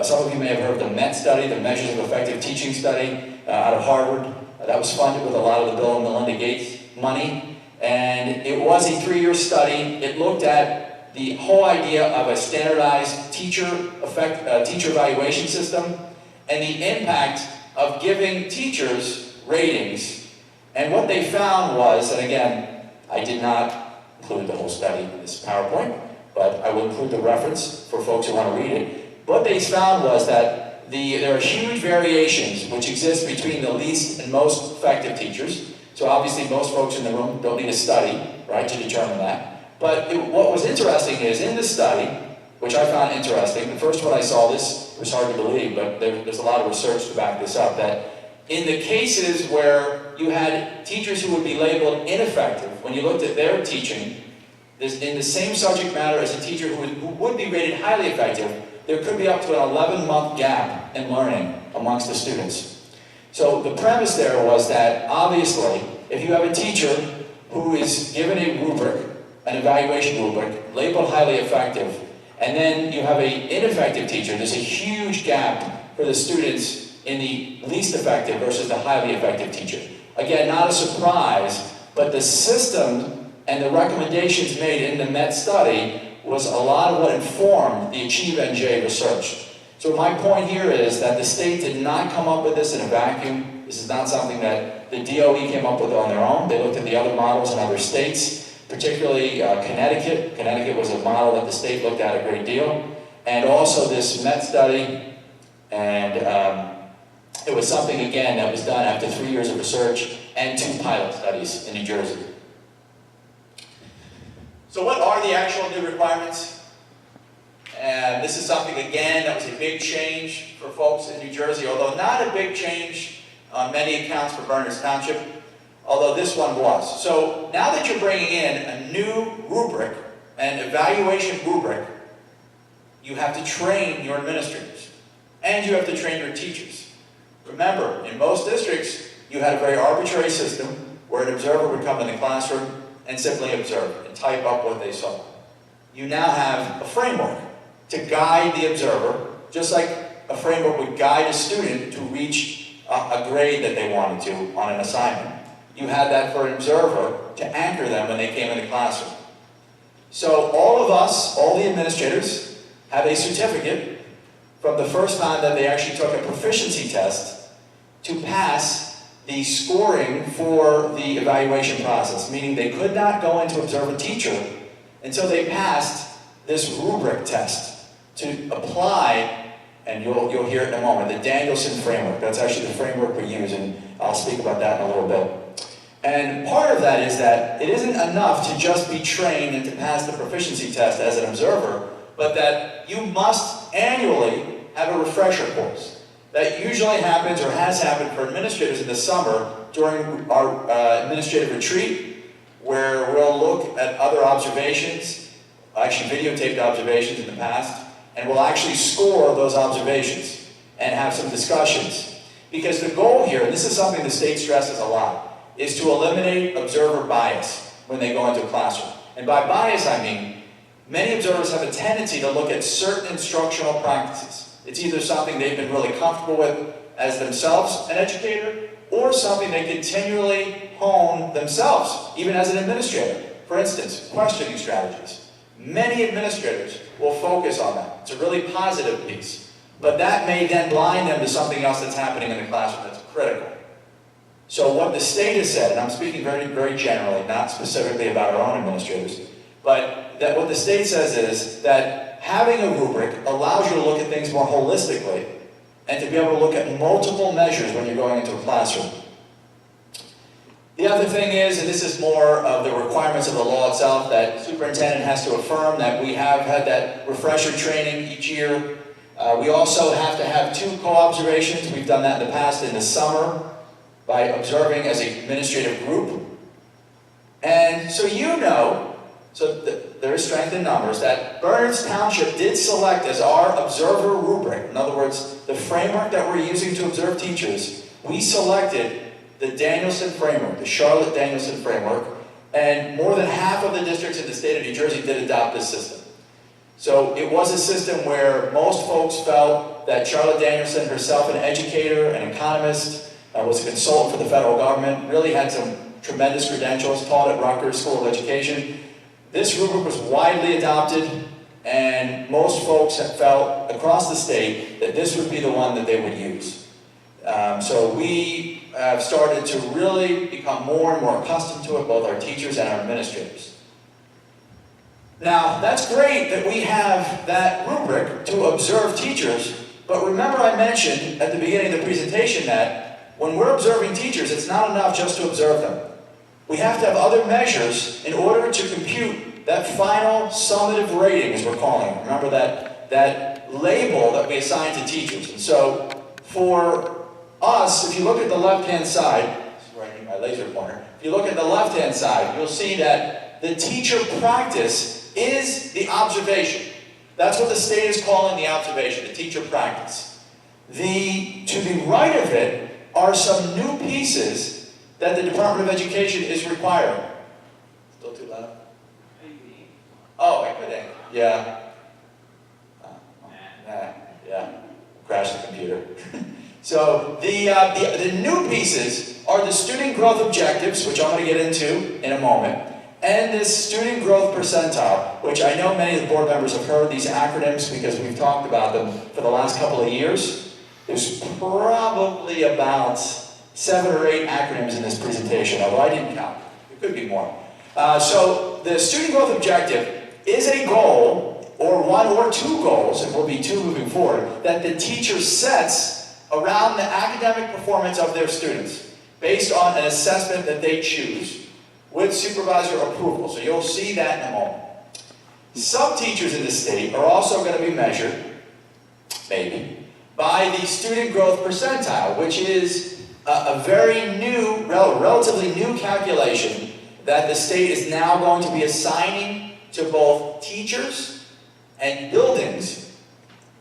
Some of you may have heard of the MET study, the Measures of Effective Teaching study out of Harvard. That was funded with a lot of the Bill and Melinda Gates money. And it was a 3-year study. It looked at the whole idea of a standardized teacher evaluation system and the impact of giving teachers ratings. And what they found was, and again, I did not include the whole study in this PowerPoint, but I will include the reference for folks who want to read it. What they found was that there are huge variations which exist between the least and most effective teachers. So obviously most folks in the room don't need a study, right, to determine that. But what was interesting is in the study, which I found interesting, the first one I saw, this was hard to believe, but there's a lot of research to back this up, that in the cases where you had teachers who would be labeled ineffective, when you looked at their teaching, in the same subject matter as a teacher who would be rated highly effective, there could be up to an 11-month gap in learning amongst the students. So the premise there was that, obviously, if you have a teacher who is given a rubric, an evaluation rubric, labeled highly effective, and then you have an ineffective teacher, there's a huge gap for the students in the least effective versus the highly effective teacher. Again, not a surprise, but the system and the recommendations made in the MET study was a lot of what informed the Achieve NJ research. So my point here is that the state did not come up with this in a vacuum. This is not something that the DOE came up with on their own. They looked at the other models in other states, particularly Connecticut. Connecticut was a model that the state looked at a great deal. And also this MET study, and it was something, again, that was done after 3 years of research and 2 pilot studies in New Jersey. So what are the actual new requirements? And this is something, again, that was a big change for folks in New Jersey, although not a big change on many accounts for Berners Township, although this one was. So now that you're bringing in a new rubric, an evaluation rubric, you have to train your administrators, and you have to train your teachers. Remember, in most districts, you had a very arbitrary system where an observer would come in the classroom and simply observe and type up what they saw. You now have a framework to guide the observer, just like a framework would guide a student to reach a grade that they wanted to on an assignment. You had that for an observer to anchor them when they came in the classroom. So all of us, all the administrators, have a certificate from the first time that they actually took a proficiency test to pass the scoring for the evaluation process, meaning they could not go in to observe a teacher until they passed this rubric test to apply, and you'll hear it in a moment, the Danielson framework. That's actually the framework we use, and I'll speak about that in a little bit. And part of that is that it isn't enough to just be trained and to pass the proficiency test as an observer, but that you must annually have a refresher course. That usually happens or has happened for administrators in the summer during our administrative retreat, where we'll look at other observations, actually videotaped observations in the past, and we'll actually score those observations and have some discussions. Because the goal here, and this is something the state stresses a lot, is to eliminate observer bias when they go into a classroom. And by bias, I mean, many observers have a tendency to look at certain instructional practices. It's either something they've been really comfortable with as themselves, an educator, or something they continually hone themselves, even as an administrator. For instance, questioning strategies. Many administrators will focus on that. It's a really positive piece. But that may then blind them to something else that's happening in the classroom that's critical. So what the state has said, and I'm speaking very, very generally, not specifically about our own administrators, but that what the state says is that having a rubric allows you to look at things more holistically and to be able to look at multiple measures when you're going into a classroom. The other thing is, and this is more of the requirements of the law itself, that superintendent has to affirm that we have had that refresher training each year. We also have to have 2 co-observations. We've done that in the past in the summer by observing as an administrative group. And so you know, there is strength in numbers, that Bernards Township did select as our observer rubric, in other words, the framework that we're using to observe teachers, we selected the Danielson framework, the Charlotte Danielson framework, and more than half of the districts in the state of New Jersey did adopt this system. So it was a system where most folks felt that Charlotte Danielson, herself an educator, an economist, was a consultant for the federal government, really had some tremendous credentials, taught at Rutgers School of Education. This rubric was widely adopted, and most folks have felt across the state that this would be the one that they would use. So we have started to really become more and more accustomed to it, both our teachers and our administrators. Now, that's great that we have that rubric to observe teachers, but remember I mentioned at the beginning of the presentation that when we're observing teachers, it's not enough just to observe them. We have to have other measures in order to compute that final summative rating, as we're calling it. Remember that label that we assign to teachers. And so for us, if you look at the left-hand side, this is where I need my laser pointer. If you look at the left-hand side, you'll see that the teacher practice is the observation. That's what the state is calling the observation, the teacher practice. To the right of it are some new pieces that the Department of Education is requiring. Still too loud? Oh, I couldn't. Yeah. Yeah. Crash the computer. So the new pieces are the student growth objectives, which I'm going to get into in a moment, and this student growth percentile, which I know many of the board members have heard these acronyms because we've talked about them for the last couple of years. There's probably about 7 or 8 acronyms in this presentation, although I didn't count. It could be more. So the student growth objective is a goal, or 1 or 2 goals, and will be 2 moving forward, that the teacher sets around the academic performance of their students based on an assessment that they choose with supervisor approval. So you'll see that in a moment. Some teachers in the state are also going to be measured, maybe, by the student growth percentile, which is a very new, relatively new calculation that the state is now going to be assigning to both teachers and buildings.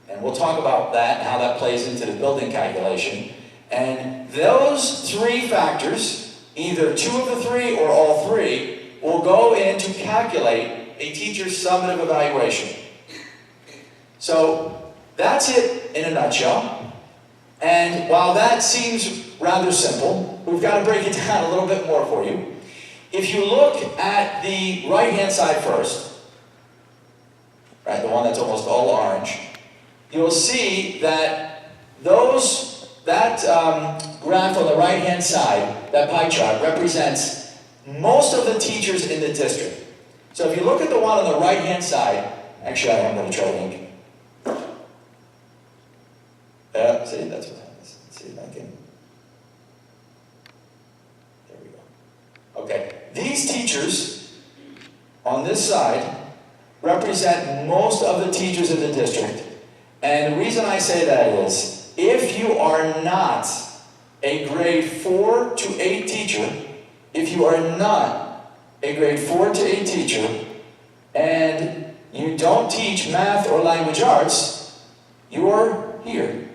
And we'll talk about that and how that plays into the building calculation. And those 3 factors, either 2 of the 3 or all 3, will go in to calculate a teacher's summative evaluation. So that's it in a nutshell. And while that seems rather simple, we've got to break it down a little bit more for you. If you look at the right-hand side first, right, the one that's almost all orange, you'll see that graph on the right-hand side, that pie chart, represents most of the teachers in the district. So if you look at the one on the right-hand side, actually I am going to try to ink. See, that's what happens. Let's see if I can. There we go. Okay, these teachers on this side represent most of the teachers in the district. And the reason I say that is, if you are not a grade 4 to 8 teacher, if you are not a grade 4 to 8 teacher, and you don't teach math or language arts, you're here.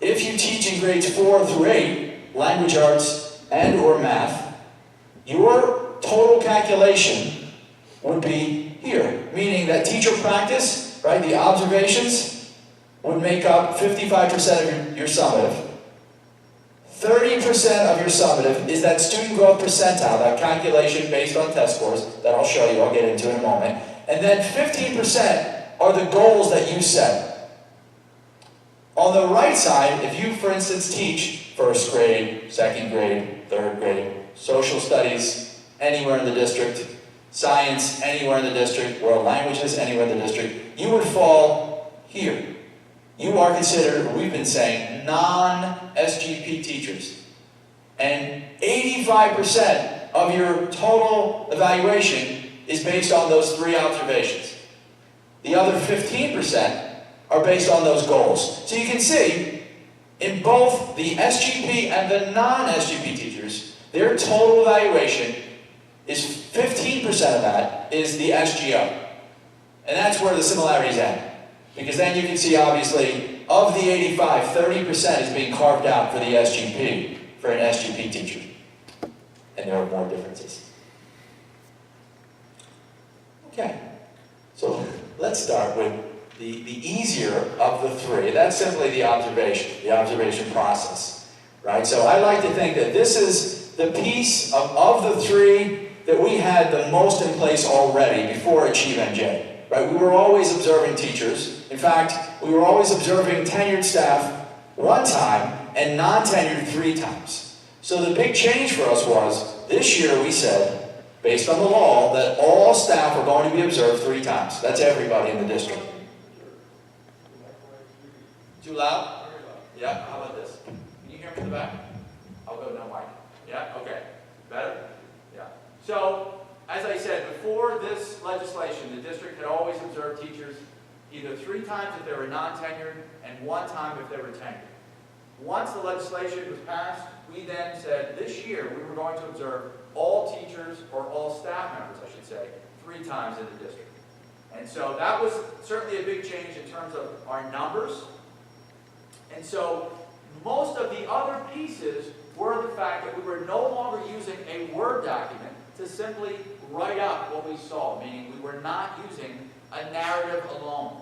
if you teach in grades 4 through 8, language arts and or math, your total calculation would be here, meaning that teacher practice, right, the observations would make up 55% of your summative. 30% of your summative is that student growth percentile, that calculation based on test scores that I'll show you, I'll get into in a moment. And then 15% are the goals that you set. On the right side, if you, for instance, teach first grade, second grade, third grade, social studies anywhere in the district, science anywhere in the district, world languages anywhere in the district, you would fall here. You are considered, we've been saying, non-SGP teachers. And 85% of your total evaluation is based on those 3 observations. The other 15% are based on those goals. So you can see, in both the SGP and the non-SGP teachers, their total evaluation is 15% of that is the SGO. And that's where the similarities end. Because then you can see, obviously, of the 85, 30% is being carved out for the SGP, for an SGP teacher. And there are more differences. Okay, so let's start with the easier of the 3. That's simply the observation process, right? So I like to think that this is the piece of the 3 that we had the most in place already before Achieve NJ. Right? We were always observing teachers. In fact, we were always observing tenured staff 1 time and non-tenured 3 times. So the big change for us was, this year we said, based on the law, that all staff are going to be observed 3 times. That's everybody in the district. Too loud? Yeah, how about this? Can you hear me in the back? I'll go no mic. Yeah, okay. Better? Yeah. So, as I said, before this legislation, the district had always observed teachers either 3 times if they were non-tenured and 1 time if they were tenured. Once the legislation was passed, we then said this year we were going to observe all teachers, or all staff members, I should say, 3 times in the district. And so that was certainly a big change in terms of our numbers. And so most of the other pieces were the fact that we were no longer using a Word document to simply write up what we saw, meaning we were not using a narrative alone.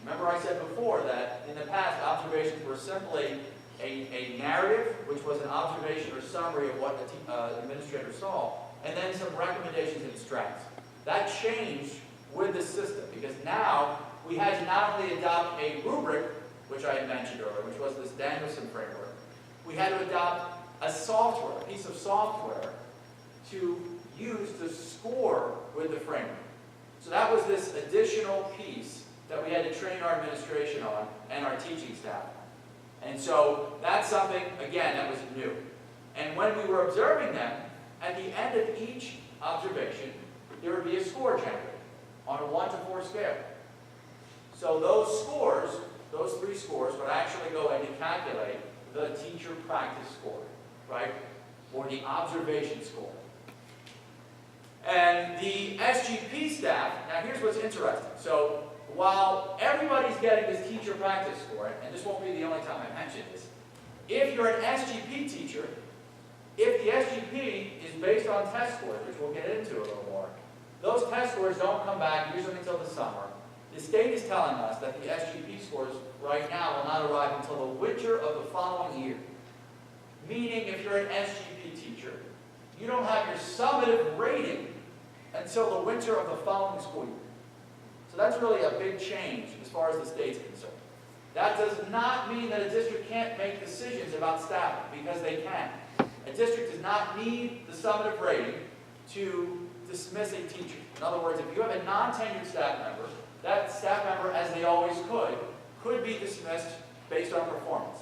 Remember I said before that in the past observations were simply a narrative, which was an observation or summary of what the administrator saw, and then some recommendations and strengths. That changed with the system, because now we had to not only adopt a rubric, which I had mentioned earlier, which was this Danielson framework, we had to adopt a software, a piece of software to use to score with the framework. So that was this additional piece that we had to train our administration on and our teaching staff. And so that's something, again, that was new. And when we were observing them, at the end of each observation, there would be a score generated on a 1 to 4 scale. So those scores, those 3 scores, would actually go in and calculate the teacher practice score, right? Or the observation score. And the SGP staff, now here's what's interesting. So while everybody's getting this teacher practice score, and this won't be the only time I mention this, if you're an SGP teacher, if the SGP is based on test scores, which we'll get into a little more, those test scores don't come back usually until the summer. The state is telling us that the SGP scores right now will not arrive until the winter of the following year. Meaning if you're an SGP teacher, you don't have your summative rating until the winter of the following school year. So that's really a big change as far as the state's concerned. That does not mean that a district can't make decisions about staffing, because they can. A district does not need the summative rating to dismiss a teacher. In other words, if you have a non-tenured staff member, that staff member, as they always could be dismissed based on performance.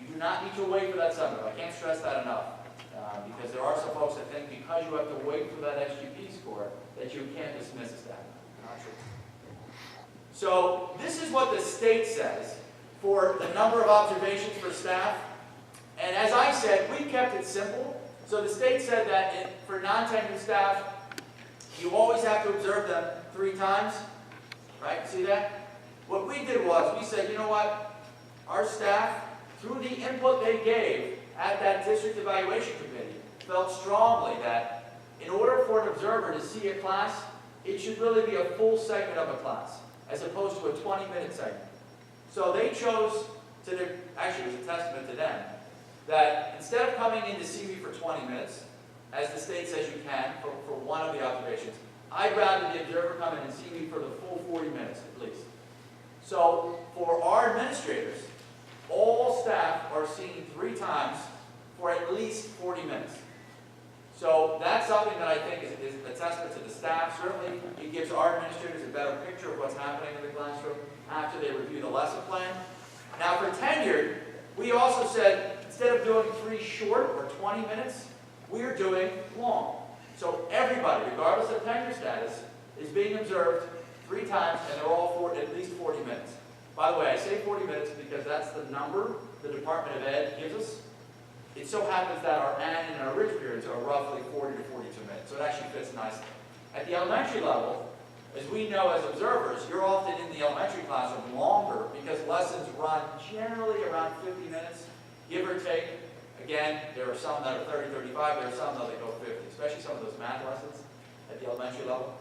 You do not need to wait for that summative. I can't stress that enough. Because there are some folks that think because you have to wait for that SGP score that you can't dismiss a staff member. Not true. So this is what the state says for the number of observations for staff. And as I said, we kept it simple. So the state said that for non-tenured staff, you always have to observe them 3 times. Right? See that? What we did was we said, you know what? Our staff through the input they gave at that district evaluation committee, felt strongly that in order for an observer to see a class, it should really be a full segment of a class, as opposed to a 20-minute segment. So they chose actually it was a testament to them, that instead of coming in to see me for 20 minutes, as the state says you can for one of the observations, I'd rather the observer come in and see me for the full 40 minutes at least. So for our administrators, all staff are seen 3 times for at least 40 minutes. So that's something that I think is a testament to the staff. Certainly, it gives our administrators a better picture of what's happening in the classroom after they review the lesson plan. Now for tenured, we also said, instead of doing 3 short or 20 minutes, we're doing long. So everybody, regardless of tenure status, is being observed 3 times, and they're all for at least 40 minutes. By the way, I say 40 minutes because that's the number the Department of Ed gives us. It so happens that our AN and our ridge periods are roughly 40 to 42 minutes, so it actually fits nicely. At the elementary level, as we know as observers, you're often in the elementary classroom longer because lessons run generally around 50 minutes, give or take. Again, there are some that are 30, 35, there are some that go 50, especially some of those math lessons at the elementary level.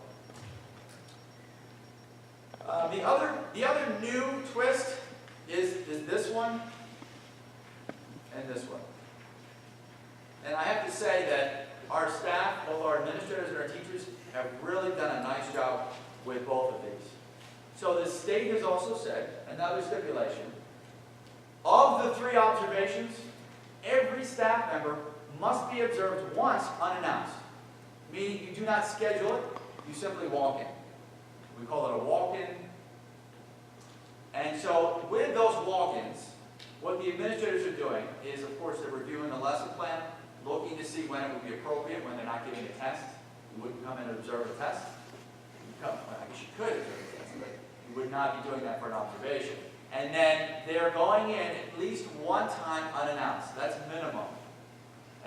The other new twist is this one and this one. And I have to say that our staff, both our administrators and our teachers, have really done a nice job with both of these. So the state has also said, another stipulation, of the 3 observations, every staff member must be observed once unannounced, meaning you do not schedule it, you simply walk in. We call it a walk-in. And so with those walk-ins, what the administrators are doing is, of course, they're reviewing the lesson plan, looking to see when it would be appropriate, when they're not giving a test. You wouldn't come in and observe a test. Well, I guess you could observe a test, but you would not be doing that for an observation. And then they're going in at least 1 time unannounced. That's minimum.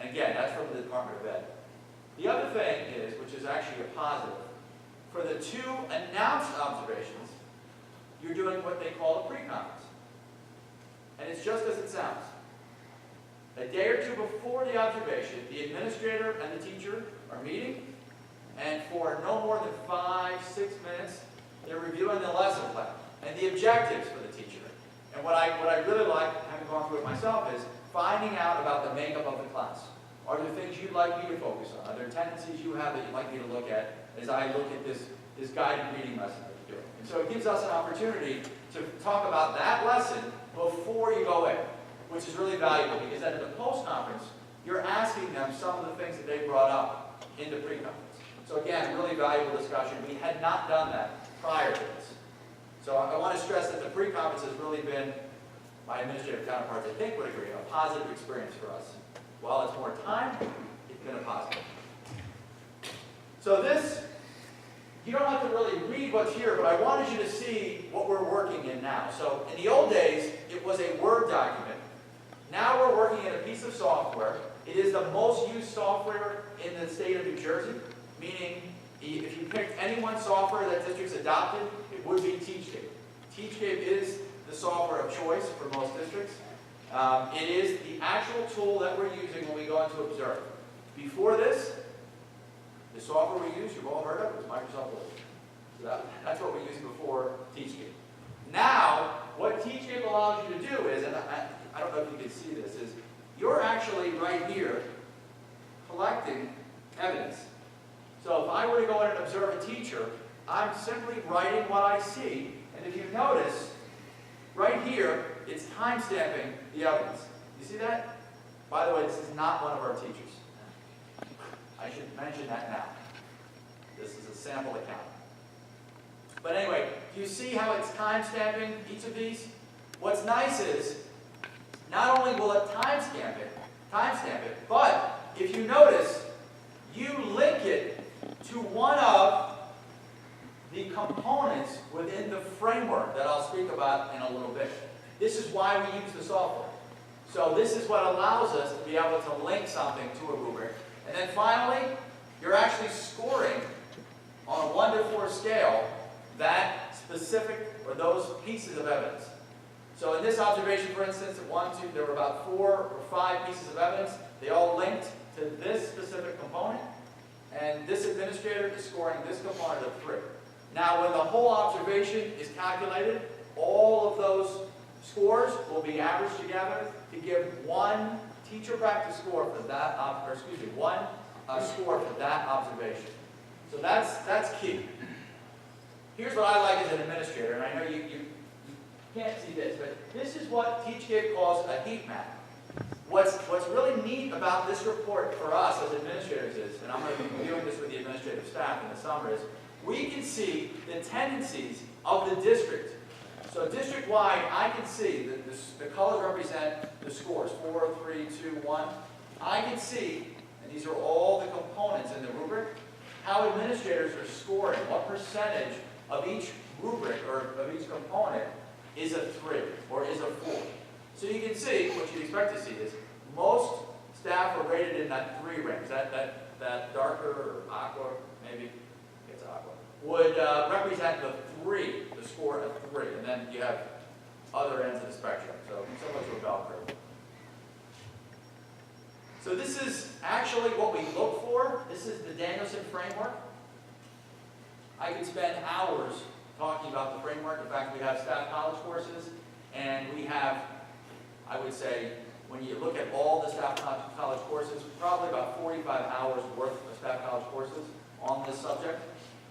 And again, that's from the Department of Ed. The other thing is, which is actually a positive, for the 2 announced observations, you're doing what they call a pre-conference. And it's just as it sounds. A day or 2 before the observation, the administrator and the teacher are meeting, and for no more than 5-6 minutes, they're reviewing the lesson plan and the objectives for the teacher. And what I really like, having gone through it myself, is finding out about the makeup of the class. Are there things you'd like me to focus on? Are there tendencies you have that you'd like me to look at as I look at this guided reading lesson that you're doing? And so it gives us an opportunity to talk about that lesson before you go in, which is really valuable because then in the post-conference, you're asking them some of the things that they brought up in the pre-conference. So again, really valuable discussion. We had not done that prior to this. So I want to stress that the pre-conference has really been, my administrative counterparts I think would agree, a positive experience for us. While it's more time, it's been a positive. So this, you don't have to really read what's here, but I wanted you to see what we're working in now. So in the old days, it was a Word document. Now we're working in a piece of software. It is the most used software in the state of New Jersey, meaning if you picked any one software that districts adopted, it would be Teachscape. Teachscape is the software of choice for most districts. It is the actual tool that we're using when we go into Observe. Before this, the software we used, you've all heard of, was Microsoft Word. So that's what we used before Teachscape. Now, what Teachscape allows you to do is, and I don't know if you can see this, is you're actually right here collecting evidence. So if I were to go in and observe a teacher, I'm simply writing what I see. And if you notice, right here, it's time-stamping the evidence. You see that? By the way, this is not one of our teachers. I should mention that now. This is a sample account. But anyway, do you see how it's time-stamping each of these? What's nice is, not only will it timestamp it, but if you notice, you link it to one of the components within the framework that I'll speak about in a little bit. This is why we use the software. So this is what allows us to be able to link something to a rubric. And then finally, you're actually scoring on a 1 to 4 scale that specific or those pieces of evidence. So in this observation, for instance, there were about 4 or 5 pieces of evidence. They all linked to this specific component, and this administrator is scoring this component of 3. Now, when the whole observation is calculated, all of those scores will be averaged together to give one teacher practice score for that, one score for that observation. So that's key. Here's what I like as an administrator, and I know you can't see this, but this is what TeachKit calls a heat map. What's really neat about this report for us as administrators is, and I'm going to be reviewing this with the administrative staff in the summer, is we can see the tendencies of the district. So district-wide, I can see that the colors represent the scores, 4, 3, 2, 1. I can see, and these are all the components in the rubric, how administrators are scoring, what percentage of each rubric or of each component is a 3 or is a 4. So you can see, what you'd expect to see is, most staff are rated in that 3 range. That darker or aqua, maybe it's aqua, would represent the 3, the score of 3. And then you have other ends of the spectrum, so similar to a bell curve. So this is actually what we look for. This is the Danielson framework. I could spend hours talking about the framework. In fact, we have staff college courses, and we have, I would say, when you look at all the staff college courses, probably about 45 hours worth of staff college courses on this subject.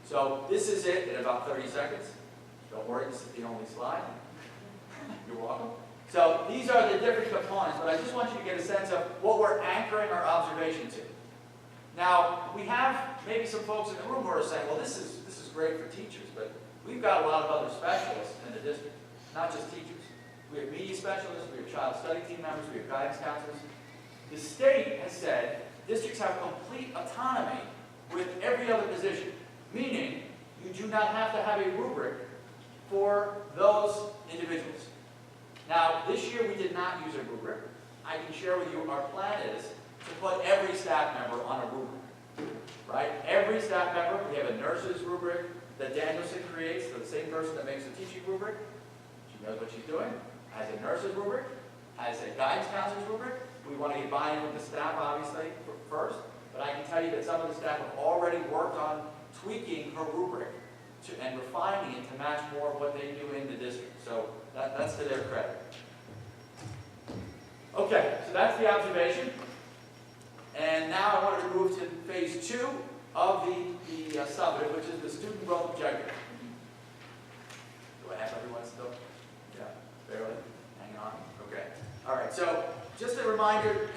So this is it in about 30 seconds. Don't worry, this is the only slide. You're welcome. So these are the different components, but I just want you to get a sense of what we're anchoring our observation to. Now, we have maybe some folks in the room who are saying, well, this is great for teachers, but we've got a lot of other specialists in the district, not just teachers. We have media specialists, we have child study team members, we have guidance counselors. The state has said districts have complete autonomy with every other position, meaning you do not have to have a rubric for those individuals. Now, this year we did not use a rubric. I can share with you our plan is to put every staff member on a rubric. Right? Every staff member, we have a nurse's rubric that Danielson creates, so the same person that makes the teaching rubric. She knows what she's doing. Has a nurse's rubric, has a guidance counselor's rubric. We want to get buy-in from the staff, obviously, first. But I can tell you that some of the staff have already worked on tweaking her rubric and refining it to match more of what they do in the district. So that's to their credit. Okay, so that's the observation. And now I want to move to phase 2 of the summative, which is the student growth objective. Do I have everyone still? Yeah, barely. Hang on. Okay. All right. So just a reminder,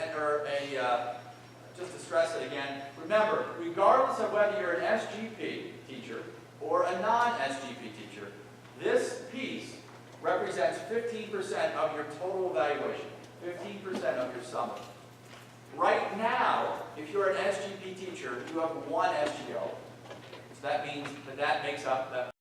just to stress it again. Remember, regardless of whether you're an SGP teacher or a non-SGP teacher, this piece represents 15% of your total evaluation, 15% of your summative. Right now, if you're an SGP teacher, you have 1 SGO. So that means that makes up that